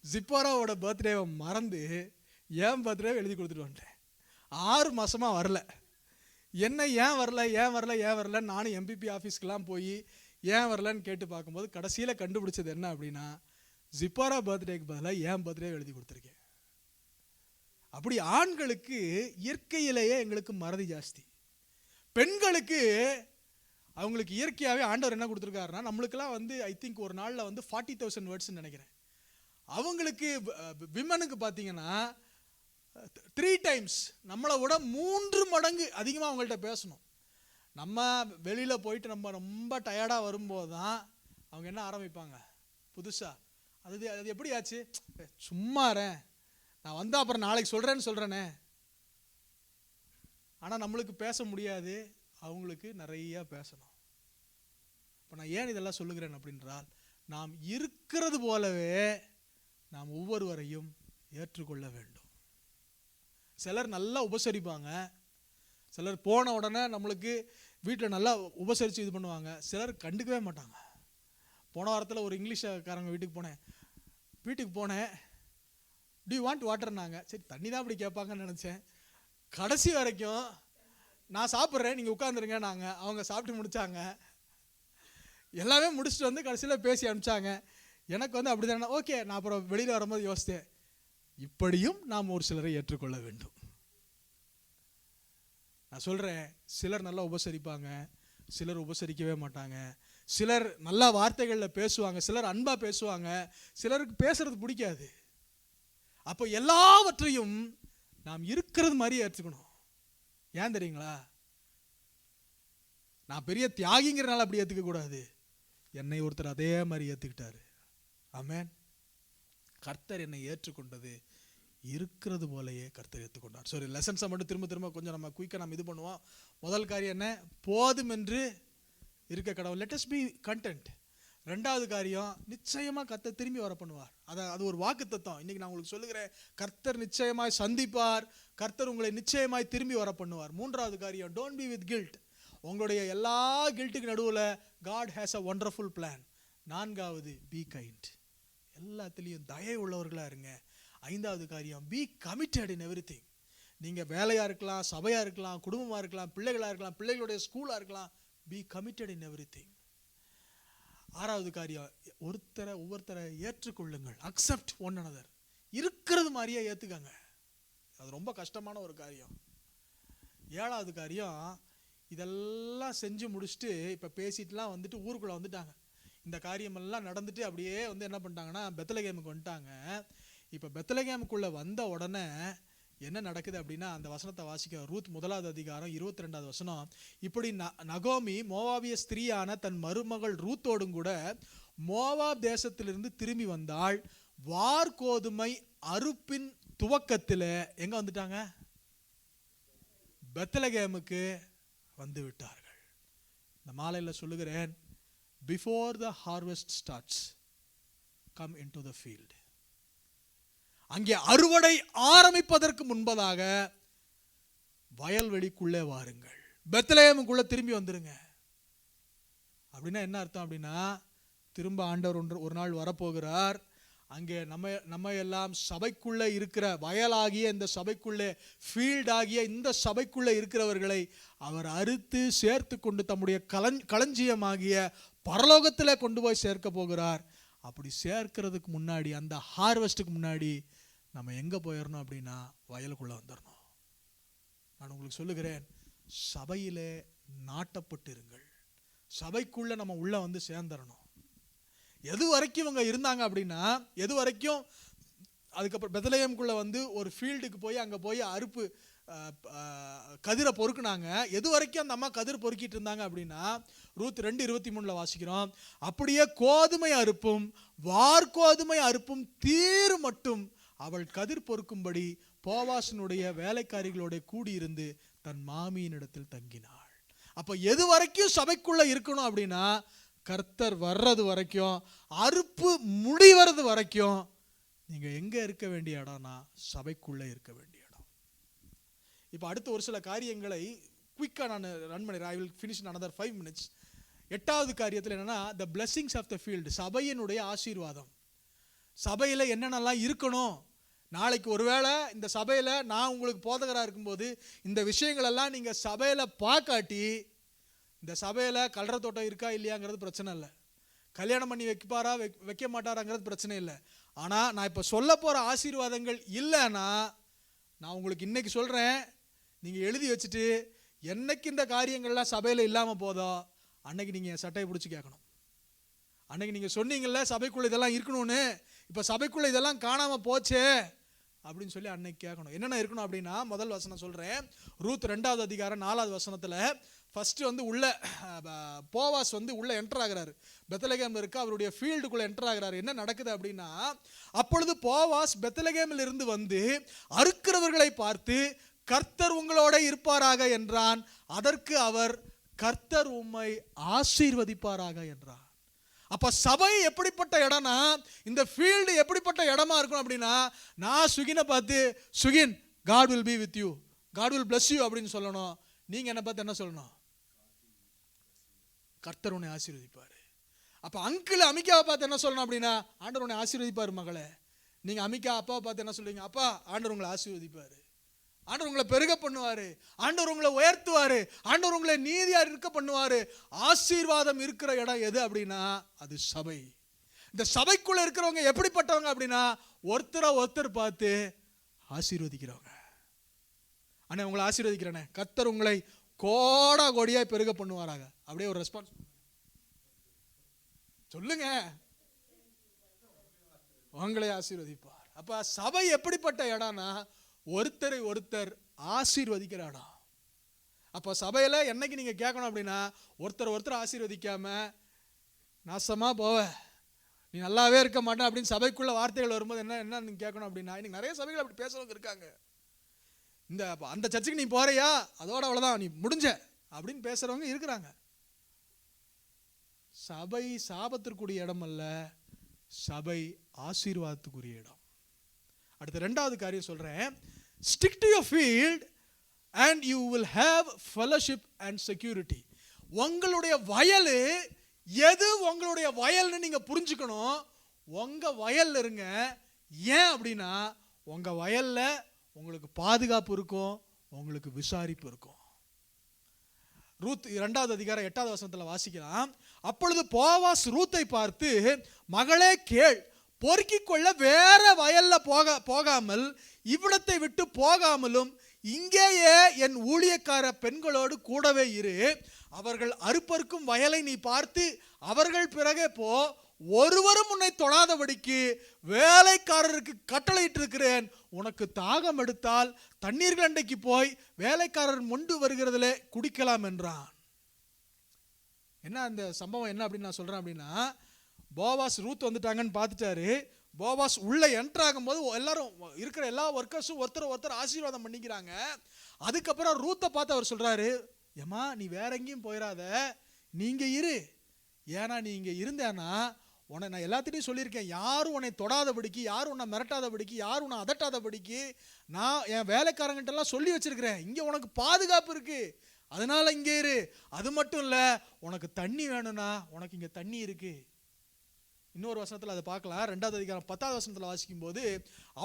ஜிப்போராவோட பர்த்டேவை மறந்து ஏன் பர்த்டேவை எழுதி கொடுத்துட்டு வந்துட்டேன். 6 மாதமாக வரல. என்ன ஏன் வரல நானும் எம்பிபி ஆஃபீஸ்க்கெலாம் போய் ஏன் வரலன்னு கேட்டு பார்க்கும்போது கடைசியில் கண்டுபிடிச்சது என்ன அப்படின்னா, ஜிப்போரா பர்த்டேக்கு பதிலாக ஏன் பர்த்டே எழுதி கொடுத்துருக்கேன். அப்படி ஆண்களுக்கு இயற்கையிலேயே எங்களுக்கு மறதி ஜாஸ்தி. பெண்களுக்கு அவங்களுக்கு இயற்கையாகவே ஆண்டவர் என்ன கொடுத்துருக்காருன்னா, நம்மளுக்கெல்லாம் வந்து ஐ திங்க் ஒரு நாளில் வந்து 40,000 வேர்ட்ஸ்ன்னு நினைக்கிறேன். அவங்களுக்கு விமனுக்கு பார்த்தீங்கன்னா 3 times நம்மளை விட 3 மடங்கு அதிகமாக அவங்கள்ட்ட பேசணும். நம்ம வெளியில் போயிட்டு நம்ம ரொம்ப டயர்டாக வரும்போது தான் அவங்க என்ன ஆரம்பிப்பாங்க புதுசாக, அது எப்படி ஆச்சு, சும்மாறேன் நான் வந்தால் அப்புறம் நாளைக்கு சொல்கிறேனே. ஆனால் நம்மளுக்கு பேச முடியாது, அவங்களுக்கு நிறையா பேசணும். இப்போ நான் ஏன் இதெல்லாம் சொல்லுகிறேன் அப்படின்றால், நாம் இருக்கிறது போலவே நாம் ஒவ்வொருவரையும் ஏற்றுக்கொள்ள வேண்டும். சிலர் நல்லா உபசரிப்பாங்க, சிலர் போன உடனே நம்மளுக்கு வீட்டில் நல்லா உபசரித்து இது பண்ணுவாங்க, சிலர் கண்டுக்கவே மாட்டாங்க. போன வாரத்தில் ஒரு இங்கிலீஷ்காரங்க வீட்டுக்கு போனேன் டு யூ வாண்ட் வாட்டர்னாங்க. சரி தண்ணி தான் அப்படி கேட்பாங்கன்னு நினச்சேன். கடைசி வரைக்கும் நான் சாப்பிட்றேன் நீங்கள் உட்காந்துருங்க நாங்கள். அவங்க சாப்பிட்டு முடித்தாங்க, எல்லாமே முடிச்சுட்டு வந்து கடைசியில் பேசி அனுப்பிச்சாங்க. எனக்கு வந்து அப்படி தானே ஓகே. நான் அப்புறம் வெளியில் வரும்போது யோசித்தேன், இப்படியும் நாம் ஒரு சிலரை ஏற்றுக்கொள்ள வேண்டும். நான் சொல்கிறேன், சிலர் நல்லா உபசரிப்பாங்க, சிலர் உபசரிக்கவே மாட்டாங்க. சிலர் நல்லா வார்த்தைகளில் பேசுவாங்க, சிலர் அன்பாக பேசுவாங்க, சிலருக்கு பேசுறது பிடிக்காது. அப்போ எல்லாவற்றையும் நாம் இருக்கிறது மாதிரி ஏற்றுக்கணும். ஏன் தெரியுங்களா, நான் பெரிய தியாகிங்கிறனால அப்படி ஏற்றுக்க கூடாது. என்னை ஒருத்தர் அதே மாதிரி ஏற்றுக்கிட்டாரு. ஆமென். கர்த்தர் என்னை ஏற்றுக்கொண்டது இருக்கிறது போலயே கர்த்தர் ஏற்றுக்கொண்டார். சரி, லெசன்ஸை மட்டும் திரும்ப கொஞ்சம் நம்ம குயிக்காக நம்ம இது பண்ணுவோம். முதல் காரியம் என்ன, போதும் என்று இருக்க கடவுள், லெட் அஸ் பி கண்டென்ட். 2வது காரியம், நிச்சயமாக கர்த்தர் திரும்பி வர பண்ணுவார். அது ஒரு வாக்கு தத்துவம். இன்றைக்கி நான் உங்களுக்கு சொல்லுகிறேன், கர்த்தர் நிச்சயமாய் சந்திப்பார், கர்த்தர் உங்களை நிச்சயமாய் திரும்பி வர பண்ணுவார். 3வது காரியம், டோன்ட் பி வித் கில்ட். உங்களுடைய எல்லா கில்ட்டுக்கு நடுவில் God has a wonderful plan. 4வது, பி கைண்ட். எல்லாத்துலேயும் தயை உள்ளவர்களாக இருங்க. 5வது காரியம், பி கமிட்டட் இன் எவ்ரிதிங். நீங்கள் வேலையாக இருக்கலாம், சபையாக இருக்கலாம், குடும்பமாக இருக்கலாம், பிள்ளைகளாக இருக்கலாம், பிள்ளைகளுடைய ஸ்கூலாக இருக்கலாம், பி கமிட்டட் இன் எவ்ரிதிங். 6வது காரியம், ஒவ்வொருத்தரை ஏற்றுக்கொள்ளுங்கள். Accept one another. இருக்கிறது மாதிரியே ஏற்றுக்கங்க. அது ரொம்ப கஷ்டமான ஒரு காரியம். 7வது காரியம், இதெல்லாம் செஞ்சு முடிச்சுட்டு இப்போ பேசிட்டுலாம் வந்துட்டு ஊருக்குள்ளே வந்துட்டாங்க. இந்த காரியமெல்லாம் நடந்துட்டு அப்படியே வந்து என்ன பண்ணிட்டாங்கன்னா பெத்லகேமுக்கு வந்துட்டாங்க. இப்போ பெத்லகேமுக்குள்ளே வந்த உடனே என்ன நடக்குது அப்படின்னா, அந்த வசனத்தை வாசிக்க, ரூத் 1வது அதிகாரம் 22வது வசனம். இப்படி நகோமி மோவாபிய ஸ்திரீயான தன் மருமகள் ரூத்தோடும் கூட மோவாப் தேசத்திலிருந்து திரும்பி வந்தாள். வார்கோதுமை அறுப்பின் துவக்கத்தில் எங்கே வந்துட்டாங்க, பெத்லகேமுக்கு வந்து விட்டார்கள். இந்த மாலையில் சொல்லுகிறேன், before the harvest starts, come into the field. அங்கே அறுவடை ஆரம்பிப்பதற்கு முன்பதாக வயல்வெளிக்குள்ளே வாருங்கள். பெத்லகேமுக்குள்ள திரும்பி வந்துருங்க. அப்படின்னா என்ன அர்த்தம் அப்படின்னா, திரும்ப ஆண்டவர் ஒரு நாள் வரப்போகிறார். அங்கே நம்ம எல்லாம் சபைக்குள்ளே இருக்கிற வயலாகிய இந்த சபைக்குள்ளே, ஃபீல்டாகிய இந்த சபைக்குள்ளே இருக்கிறவர்களை அவர் அறுத்து சேர்த்து கொண்டு தம்முடைய களஞ்சியமாகிய பரலோகத்தில் கொண்டு போய் சேர்க்க போகிறார். அப்படி சேர்க்கிறதுக்கு முன்னாடி, அந்த ஹார்வெஸ்ட்டுக்கு முன்னாடி நம்ம எங்கே போயிடணும் அப்படின்னா வயலுக்குள்ளே வந்துடணும். நான் உங்களுக்கு சொல்லுகிறேன், சபையிலே நாட்டப்பட்டு இருங்கள். சபைக்குள்ளே நம்ம உள்ளே வந்து சேர்ந்துடணும். எது வரைக்கும் இவங்க இருந்தாங்க அப்படின்னா, எது வரைக்கும் அதுக்கப்புறம் பெத்லகேமுக்குள்ளே வந்து ஒரு ஃபீல்டுக்கு போய் அங்கே போய் அறுப்பு கதிரை பொறுக்குனாங்க. எது வரைக்கும் அந்த அம்மா கதிர் பொறுக்கிட்டு இருந்தாங்க அப்படின்னா, ரூத் 2:23 வாசிக்கிறோம், அப்படியே கோதுமை அறுப்பும் வார்கோதுமை அறுப்பும் தீர் மட்டும் அவள் கதிர் பொறுக்கும்படி போவாசனுடைய வேலைக்காரிகளோட கூடியிருந்து தன் மாமியினிடத்தில் தங்கினாள். அப்போ எது வரைக்கும் சபைக்குள்ள இருக்கணும் அப்படின்னா, கர்த்தர் வர்றது வரைக்கும், அறுப்பு முடிவது வரைக்கும் நீங்க எங்க இருக்க வேண்டிய இடம்னா சபைக்குள்ள இருக்க வேண்டிய இடம். இப்போ அடுத்த ஒரு சில காரியங்களை குயிக்காக நான் ரன் பண்ணிடுறேன். I will finish in another 5 minutes. 8வது காரியத்தில் என்னன்னா, the blessings of the field, சபையினுடைய ஆசீர்வாதம். சபையில் என்னென்னலாம் இருக்கணும், நாளைக்கு ஒருவேளை இந்த சபையில் நான் உங்களுக்கு போதகராக இருக்கும்போது இந்த விஷயங்களெல்லாம் நீங்கள் சபையில் பார்க்காட்டி, இந்த சபையில் கல்ற தோட்டம் இருக்கா இல்லையாங்கிறது பிரச்சனை இல்லை, கல்யாணம் பண்ணி வைப்பாரா வைக்க மாட்டாராங்கிறது பிரச்சனை இல்லை. ஆனால் நான் இப்போ சொல்ல போகிற ஆசீர்வாதங்கள் இல்லைன்னா, நான் உங்களுக்கு இன்னைக்கு சொல்கிறேன், நீங்கள் எழுதி வச்சுட்டு என்னைக்கு இந்த காரியங்கள்லாம் சபையில் இல்லாமல் போதோ அன்னைக்கு நீங்கள் சட்டையை பிடிச்சி கேட்கணும். அன்னைக்கு நீங்கள் சொன்னீங்கல்ல சபைக்குள்ளே இதெல்லாம் இருக்கணும்னு, இப்போ சபைக்குள்ளே இதெல்லாம் காணாமல் போச்சே அப்படின்னு சொல்லி அன்னைக்கு கேட்கணும். என்னென்ன இருக்கணும் அப்படின்னா, முதல் வசனம் சொல்கிறேன், ரூத் 2வது அதிகாரம் 4வது வசனத்தில் ஃபஸ்ட்டு வந்து உள்ள போவாஸ் வந்து உள்ளே என்டர் ஆகிறாரு. பெத்லகேமில் இருக்க அவருடைய ஃபீல்டுக்குள்ளே என்டர் ஆகிறாரு. என்ன நடக்குது அப்படின்னா, அப்பொழுது போவாஸ் பெத்லகேமில் இருந்து வந்து அறுக்கிறவர்களை பார்த்து, கர்த்தர் உங்களோட இருப்பாராக என்றான். அதற்கு அவர், கர்த்தர் உம்மை ஆசீர்வதிப்பாராக என்றார். அப்ப சபை எப்படிப்பட்ட இடம்னா, இந்த ஃபீல்டு எப்படிப்பட்ட இடமா இருக்கும் அப்படின்னா, நான் சுகினை பார்த்து, சுகின் God will be with you, God will bless you அப்படின்னு சொல்லணும். நீங்க என்ன பார்த்து என்ன சொல்லணும்? கர்த்தர் உன்னை ஆசீர்வதிப்பாரு. அப்ப அங்கிள் அமிகாவை பார்த்து என்ன சொல்லணும் அப்படின்னா, ஆண்டவர் உன்னை ஆசீர்வதிப்பாரு மகளே. நீங்க அமிகா அப்பாவை பார்த்து என்ன சொல்லுவீங்க? அப்பா ஆண்டவர் உங்களை ஆசீர்வதிப்பாரு, ஆண்டவர் உங்களை பெருக பண்ணுவாரு, ஆண்டவர் உங்களை உயர்த்துவாரு, ஆண்டவர் உங்களை நீதியா இருக்க பண்ணுவாரு. ஆசீர்வாதம் இருக்கிற இடம் எது அப்படின்னா அது சபை. இந்த சபைக்குள்ள இருக்கிறவங்க எப்படிப்பட்டவங்க அப்படின்னா, ஒருத்தரை ஒருத்தர் பார்த்து ஆசீர்வதிக்கிறவங்க. அண்ணே உங்களை ஆசீர்வதிக்கிறேனே, கர்த்தர் உங்களை கோடா கோடியா பெருக பண்ணுவாராக. அப்படியே ஒரு ரெஸ்பான்ஸ் சொல்லுங்க, உங்களை ஆசீர்வதிப்பார். அப்ப சபை எப்படிப்பட்ட இடம்னா, ஒருத்தரை ஒருத்தர் ஆசீர்வதிக்கிற இடம். அப்போ சபையில் என்னைக்கு நீங்கள் கேட்கணும் அப்படின்னா, ஒருத்தர் ஆசீர்வதிக்காம நாசமா போவ, நீ நல்லாவே இருக்க மாட்டேன் அப்படின்னு சபைக்குள்ள வார்த்தைகள் வரும்போது என்ன நீங்கள் கேட்கணும் அப்படின்னா, இன்னைக்கு நிறைய சபைகள் அப்படி பேசுறவங்க இருக்காங்க. அந்த சர்ச்சுக்கு நீ போறியா, அதோட அவ்வளோதான், நீ முடிஞ்ச அப்படின்னு பேசுறவங்க இருக்கிறாங்க. சபை சாபத்திற்குரிய இடம் அல்ல, சபை ஆசீர்வாதத்துக்குரிய இடம். அடுத்த 2வது காரியம் சொல்றேன், stick to your field and you will have fellowship and security. உங்களுடைய வயல் எது, உங்களுடைய வயல்னு நீங்க புரிஞ்சுக்கணும். உங்க வயல்ல இருங்க. ஏன் அப்படின்னா, உங்க வயல்ல உங்களுக்கு பாதுகாப்பு இருக்கும், உங்களுக்கு விசாரிப்பு இருக்கும். ரூத் 2வது அதிகாரம் 8வது வசனத்தில் வாசிக்கலாம், அப்பொழுது போவாஸ் ரூத்தை பார்த்து, மகளே கேள், பொறுக்கிக் கொள்ள வேற வயல்ல போகாமல் இவ்விடத்தை விட்டு போகாமலும் இங்கேயே என் ஊழியக்கார பெண்களோடு கூடவே இரு. அவர்கள் அறுப்பறுக்கும் வயலை நீ பார்த்து அவர்கள் பிறகே போ. ஒருவரும் உன்னை தொடாதபடிக்கு வேலைக்காரருக்கு கட்டளையிட்டு இருக்கிறேன். உனக்கு தாகம் எடுத்தால் தண்ணீர்கள் அண்டைக்கு போய் வேலைக்காரர் மொண்டு வருகிறதுல குடிக்கலாம் என்றான். என்ன அந்த சம்பவம் என்ன அப்படின்னு நான் சொல்றேன் அப்படின்னா, போவாஸ் ரூத் வந்துட்டாங்கன்னு பார்த்துட்டாரு. போவாஸ் உள்ள என்டர் ஆகும்போது எல்லாரும் இருக்கிற எல்லா ஒர்க்கர்ஸும் ஒருத்தர் ஆசீர்வாதம் பண்ணிக்கிறாங்க. அதுக்கப்புறம் ரூத்தை பார்த்து அவர் சொல்றாரு, ஏமா நீ வேற எங்கேயும் போயிடாத, நீங்க இரு. ஏன்னா நீ இங்க இருந்தேன்னா உன்னை நான் எல்லாத்திட்டையும் சொல்லியிருக்கேன், யாரும் உன்னை தொடாதபடிக்கு, யாரும் உன்னை மிரட்டாதபடிக்கு, யாரும் உன்னை அதட்டாதபடிக்கு நான் என் வேலைக்காரங்கிட்ட எல்லாம் சொல்லி வச்சிருக்கிறேன். இங்க உனக்கு பாதுகாப்பு இருக்கு. அதனால இங்கே இரு. அது மட்டும் இல்ல, உனக்கு தண்ணி வேணும்னா உனக்கு இங்க தண்ணி இருக்கு. இன்னொரு வசனத்துல அதை பார்க்கலாம். 2வது அதிகாரம் 10வது வசனத்துல வாசிக்கும் போது,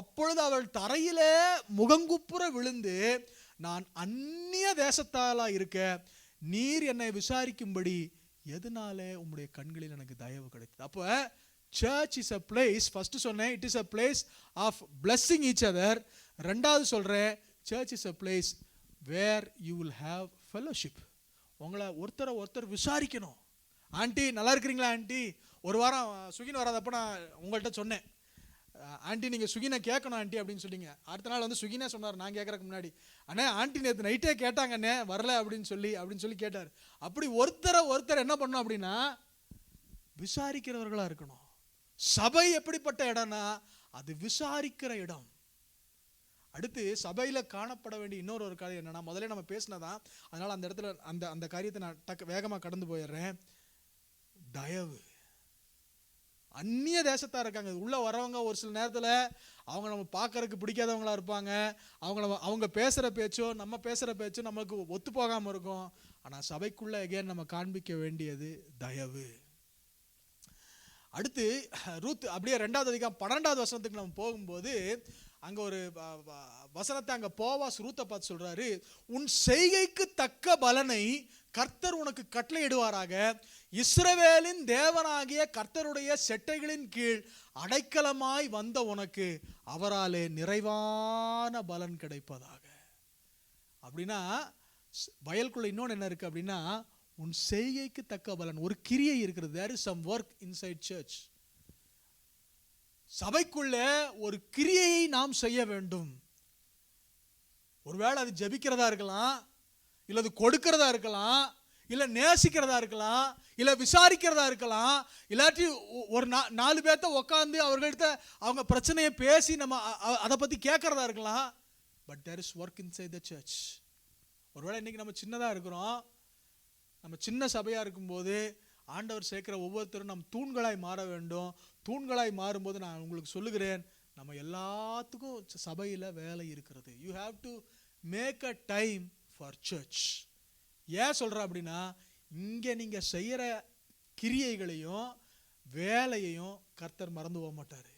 அப்பொழுது அவள் தரையிலே முகங்குப்புற விழுந்து, நான் அந்நிய தேசத்தாலா இருக்க நீர் என்னை விசாரிக்கும்படி எதனாலே உம்முடைய கண்களில் எனக்கு தயவு கிடைத்தது. அப்போ church is a place, first சொன்னேன் it is a place of blessing each other. ரெண்டாவது சொல்றேன் church is a place where you will have fellowship. உங்களை ஒருத்தர் விசாரிக்கணும். ஆண்டி நல்லா இருக்கிறீங்களா ஆண்டி? ஒரு வாரம் சுகின் வராதப்போ நான் உங்கள்கிட்ட சொன்னேன், ஆண்டி நீங்கள் சுகினை கேட்கணும் ஆண்டி அப்படின்னு சொல்லிங்க. அடுத்த நாள் வந்து சுகினே சொன்னார், நான் கேட்கறதுக்கு முன்னாடி, அண்ணே ஆண்டி நேற்று நைட்டே கேட்டாங்கண்ணே வரல அப்படின்னு சொல்லி கேட்டார். அப்படி ஒருத்தர் என்ன பண்ணணும் அப்படின்னா விசாரிக்கிறவர்களா இருக்கணும். சபை எப்படிப்பட்ட இடம்னா அது விசாரிக்கிற இடம். அடுத்து சபையில காணப்பட வேண்டிய இன்னொரு காரியம் என்னன்னா, முதல்ல நம்ம பேசினதான், அதனால அந்த இடத்துல அந்த காரியத்தை நான் வேகமா கடந்து போயிடுறேன். தயவு. அந்நிய தேசத்தா இருக்காங்க, உள்ள வரவங்க ஒரு சில நேரத்துல அவங்க நம்ம பார்க்கறதுக்கு பிடிக்காதவங்களா இருப்பாங்க. அவங்க பேசுற பேச்சோ நம்ம பேசுற பேச்சோ நமக்கு ஒத்து போகாம இருக்கும். ஆனா சபைக்குள்ள எகைன் நம்ம காண்பிக்க வேண்டியது தயவு. அடுத்து ரூத் அப்படியே 2வது அதிகாரம் 12வது வசனத்துக்கு நம்ம போகும்போது, அங்க ஒரு வசனத்தை அங்க போவாஸ் ரூத்தை பார்த்து சொல்றாரு, உன் செய்கைக்கு தக்க பலனை கர்த்தர் உனக்கு கட்டளையிடுவாராக. இஸ்ரவேலின் தேவனாகிய கர்த்தருடைய செட்டைகளின் கீழ் அடைக்கலமாய் வந்த உனக்கு அவராலே நிறைவான பலன் கிடைப்பதாக. அப்படின்னா வயலுக்குள்ள இன்னொன்று என்ன இருக்கு அப்படின்னா, உன் செய்கைக்கு தக்க பலன், ஒரு கிரியை இருக்கிறது. there is some work inside church. சபைக்குள்ள ஒரு கிரியையை நாம் செய்ய வேண்டும். ஒருவேளை அது ஜெபிக்கிறதா இருக்கலாம், இல்ல அது கொடுக்கிறதா இருக்கலாம், இல்ல நேசிக்கிறதா இருக்கலாம், இல்ல விசாரிக்கிறதா இருக்கலாம், இல்லாட்டி ஒரு 4 பேர்த்த உட்காந்து அவர்கள்ட்ட அவங்க பிரச்சனையை பேசி நம்ம அதை பத்தி கேட்கறதா இருக்கலாம். But there is work inside the church. ஒருவேளை இன்னைக்கு நம்ம சின்னதா இருக்கிறோம், நம்ம சின்ன சபையா இருக்கும்போது ஆண்டவர் சேர்க்கிற ஒவ்வொருத்தரும் நம் தூண்களாய் மாற வேண்டும். தூண்களாய் மாறும்போது நான் உங்களுக்கு சொல்லுகிறேன், நம்ம எல்லாத்துக்கும் சபையில் வேலை இருக்கிறது. You have to make a time for church. ஏன் சொல்கிறேன் அப்படின்னா, இங்கே நீங்கள் செய்கிற கிரியைகளையும் வேலையையும் கர்த்தர் மறந்து போக மாட்டார்.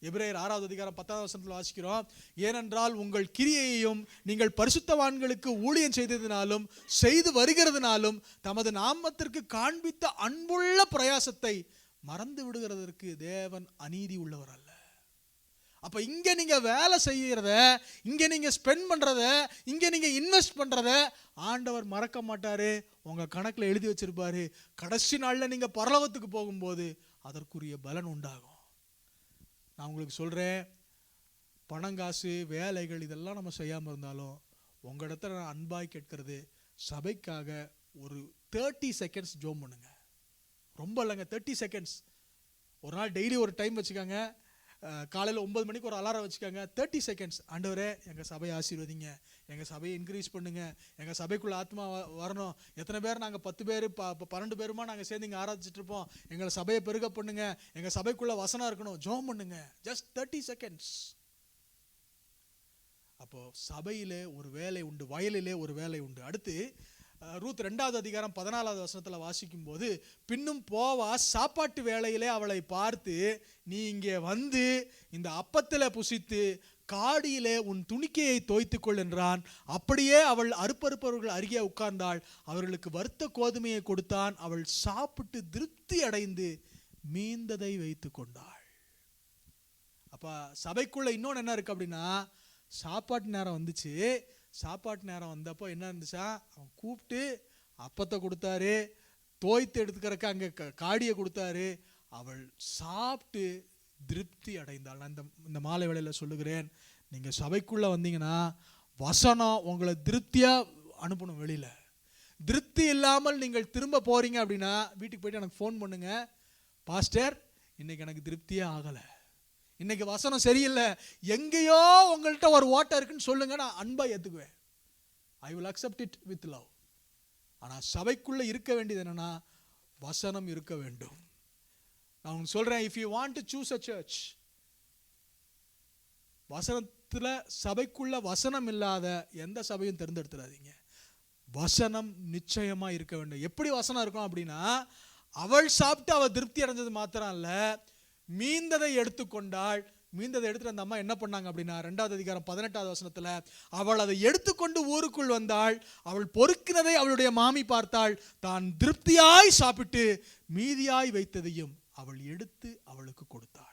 எபிரேயர் 6வது அதிகாரம் 10வது வசனத்தில் வாசிக்கிறோம், ஏனென்றால் உங்கள் கிரியையையும் நீங்கள் பரிசுத்தவான்களுக்கு ஊழியம் செய்ததினாலும் செய்து வருகிறதுனாலும் தமது நாமத்திற்கு காண்பித்த அன்புள்ள பிரயாசத்தை மறந்து விடுகிறதற்கு தேவன் அநீதி உள்ளவர் அல்ல. அப்ப இங்க நீங்க வேலை செய்யறத, இங்க நீங்க ஸ்பெண்ட் பண்றத, இங்க நீங்க இன்வெஸ்ட் பண்றத ஆண்டவர் மறக்க மாட்டாரு. உங்க கணக்குல எழுதி வச்சிருப்பாரு. கடைசி நாள்ல நீங்க பரலோகத்துக்கு போகும்போது அதற்குரிய பலன் உண்டாகும். நான் உங்களுக்கு சொல்கிறேன், பணங்காசு வேலைகள் இதெல்லாம் நம்ம செய்யாமல் இருந்தாலும் உங்க இடத்துல நான் அன்பாய் கேட்கறது, சபைக்காக ஒரு 30 செகண்ட்ஸ் ஜோம் பண்ணுங்க. ரொம்ப இல்லைங்க, 30 செகண்ட்ஸ். ஒரு நாள் டெய்லி ஒரு டைம் வச்சுக்காங்க. காலையில் 9 மணிக்கு ஒரு அலாரம் வச்சுக்காங்க. 30 செகண்ட்ஸ். ஆண்டவரே எங்கள் சபையை ஆசீர்வதிங்க, எங்கள் சபையை இன்க்ரீஸ் பண்ணுங்க, எங்கள் சபைக்குள்ள ஆத்மா வரணும். எத்தனை பேர் நாங்கள் 10 பேர் 12 பேருமா நாங்கள் சேர்ந்து இங்கே ஆராய்ச்சிட்டு இருப்போம். எங்களை சபையை பெருக பண்ணுங்க, எங்கள் சபைக்குள்ள வசனம் இருக்கணும், ஜோம் பண்ணுங்க. Just 30 seconds. அப்போ சபையிலே ஒரு வேலை உண்டு, வயலிலே ஒரு வேலை உண்டு. அடுத்து ரூத் 2வது அதிகாரம் 14வது வசனத்தில் வாசிக்கும் போது, பின்னும் போவாஸ் சாப்பாட்டு வேளையிலே அவளை பார்த்து, நீ இங்கே வந்து இந்த அப்பத்தில் புசித்து காடியிலே உன் துணிக்கையை தோய்த்துக்கொள் என்றான். அப்படியே அவள் அறுப்பறுப்பவர்கள் அருகே உட்கார்ந்தாள். அவர்களுக்கு வறுத்த கோதுமையை கொடுத்தான். அவள் சாப்பிட்டு திருப்தி அடைந்து மீந்ததை வைத்து கொண்டாள். அப்ப சபைக்குள்ள இன்னொன்று என்ன இருக்கு அப்படின்னா, சாப்பாட்டு நேரம் வந்துச்சு. சாப்பாட்டு நேரம் வந்தப்போ என்ன இருந்துச்சா, அவன் கூப்பிட்டு அப்பத்தை கொடுத்தாரு, தோய்த்து எடுத்துக்கிறக்க அங்கே காடியை கொடுத்தாரு. அவள் சாப்பிட்டு திருப்தி அடைந்தாள். நான் இந்த மாலை வேளையில் சொல்லுகிறேன், நீங்கள் சபைக்குள்ளே வந்தீங்கன்னா வசனம் உங்களை திருப்தியாக அனுப்பணும். வெளியில் திருப்தி இல்லாமல் நீங்கள் திரும்ப போகிறீங்க அப்படின்னா வீட்டுக்கு போய்ட்டு எனக்கு ஃபோன் பண்ணுங்க, பாஸ்டர் இன்னைக்கு எனக்கு திருப்தியே ஆகலை, இன்னைக்கு வசனம் சரியில்லை, எங்கேயோ உங்கள்கிட்ட ஒரு ஓட்டை இருக்குன்னு சொல்லுங்க, நான் அன்பா ஏத்துக்குவேன். I will accept it with love. ஆனா சபைக்குள்ள இருக்க வேண்டியது என்னன்னா, வசனம் இருக்க வேண்டும். நான் உங்களுக்கு சொல்றேன், if you want to choose a search, வசனத்துல சபைக்குள்ள வசனம் இல்லாத எந்த சபையும் தேர்ந்தெடுத்துடாதீங்க. வசனம் நிச்சயமா இருக்க வேண்டும். எப்படி வசனம் இருக்கும் அப்படின்னா, அவள் சாப்பிட்டு அவள் திருப்தி அடைஞ்சது மாத்திரம் அல்ல, மீந்ததை எடுத்துக்கொண்டாள். மீந்ததை எடுத்துட்டு அந்த அம்மா என்ன பண்ணாங்க அப்படின்னா, 2வது அதிகாரம் 18வது வசனத்துல, அவள் அதை எடுத்துக்கொண்டு ஊருக்குள் வந்தாள். அவள் பொறுக்கினதை அவளுடைய மாமி பார்த்தாள். தான் திருப்தியாய் சாப்பிட்டு மீதியாய் வைத்ததையும் அவள் எடுத்து அவளுக்கு கொடுத்தாள்.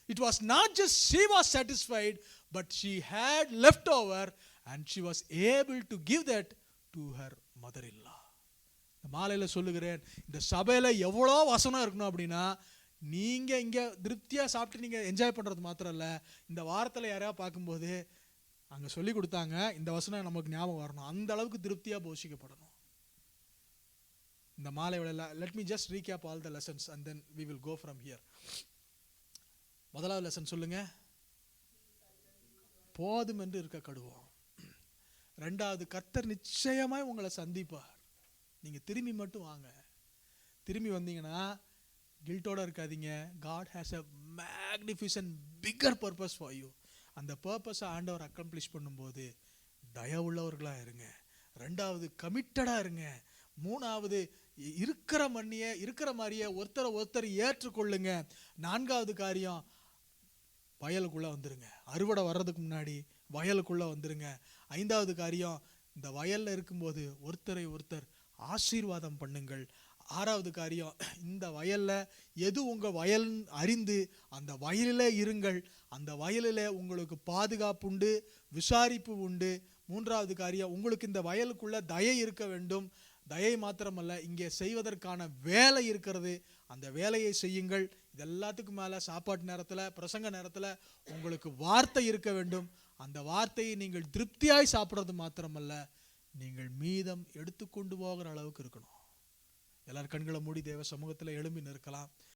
It was not just she was satisfied, but she had left over and she was able to give that to her mother-in-law. இந்த மாலையில சொல்லுகிறேன், இந்த சபையில எவ்வளோ வசனம் இருக்கணும் அப்படின்னா, நீங்க இங்க திருப்தியா சாப்பிட்டு நீங்க என்ஜாய் பண்றது மாத்திரம் இல்ல, இந்த வாரத்துல யாரையா பார்க்கும்போது அங்க சொல்லி கொடுத்தாங்க, இந்த வசனம் நமக்கு ஞாபகம் வரணும். அந்த அளவுக்கு திருப்தியா போஷிக்கப்படணும். இந்த மாலை வேளையில let me just recap all the lessons and then we will go from here. முதலாவது லெசன் சொல்லுங்க, போதும் என்று இருக்க கடுவோம். 2வது, கர்த்தர் நிச்சயமாய் உங்களை சந்திப்பார். நீங்க திரும்பி மட்டும் வாங்க. திரும்பி வந்தீங்கன்னா கில்ட்டோட இருக்காதீங்க. God has a magnificent bigger purpose for you. அந்த பர்பஸை ஆண்டவர் அக்கம்ப்ளிஷ் பண்ணும்போது தயவுள்ளவர்களா இருங்க. 2வது, கமிட்டடா இருங்க. 3வது, இருக்கிற மாதிரியே ஒருத்தர் ஏற்றுக்கொள்ளுங்க. 4வது காரியம், வயலுக்குள்ள வந்துருங்க. அறுவடை வர்றதுக்கு முன்னாடி வயலுக்குள்ள வந்துருங்க. 5வது காரியம், இந்த வயல்ல இருக்கும்போது ஒருத்தரை ஒருத்தர் ஆசீர்வாதம் பண்ணுங்கள். 6வது காரியம், இந்த வயல்ல எது உங்க வயல் அறிந்து அந்த வயலிலே இருங்கள். அந்த வயலிலே உங்களுக்கு பாதுகாப்பு உண்டு, விசாரிப்பு உண்டு. 3வது காரியம், உங்களுக்கு இந்த வயலுக்குள்ள தயை இருக்க வேண்டும். தயை மாத்திரமல்ல, இங்கே செய்வதற்கான வேலை இருக்கிறது, அந்த வேலையை செய்யுங்கள். இதெல்லாத்துக்கும் மேல சாப்பாட்டு நேரத்துல, பிரசங்க நேரத்துல உங்களுக்கு வார்த்தை இருக்க வேண்டும். அந்த வார்த்தையை நீங்கள் திருப்தியாய் சாப்பிட்றது மாத்திரமல்ல, நீங்கள் மீதம் எடுத்துக்கொண்டு போகிற அளவுக்கு இருக்கணும். எல்லாரும் கண்களை மூடி தேவ சமூகத்துல எழும்பி நிற்கலாம்.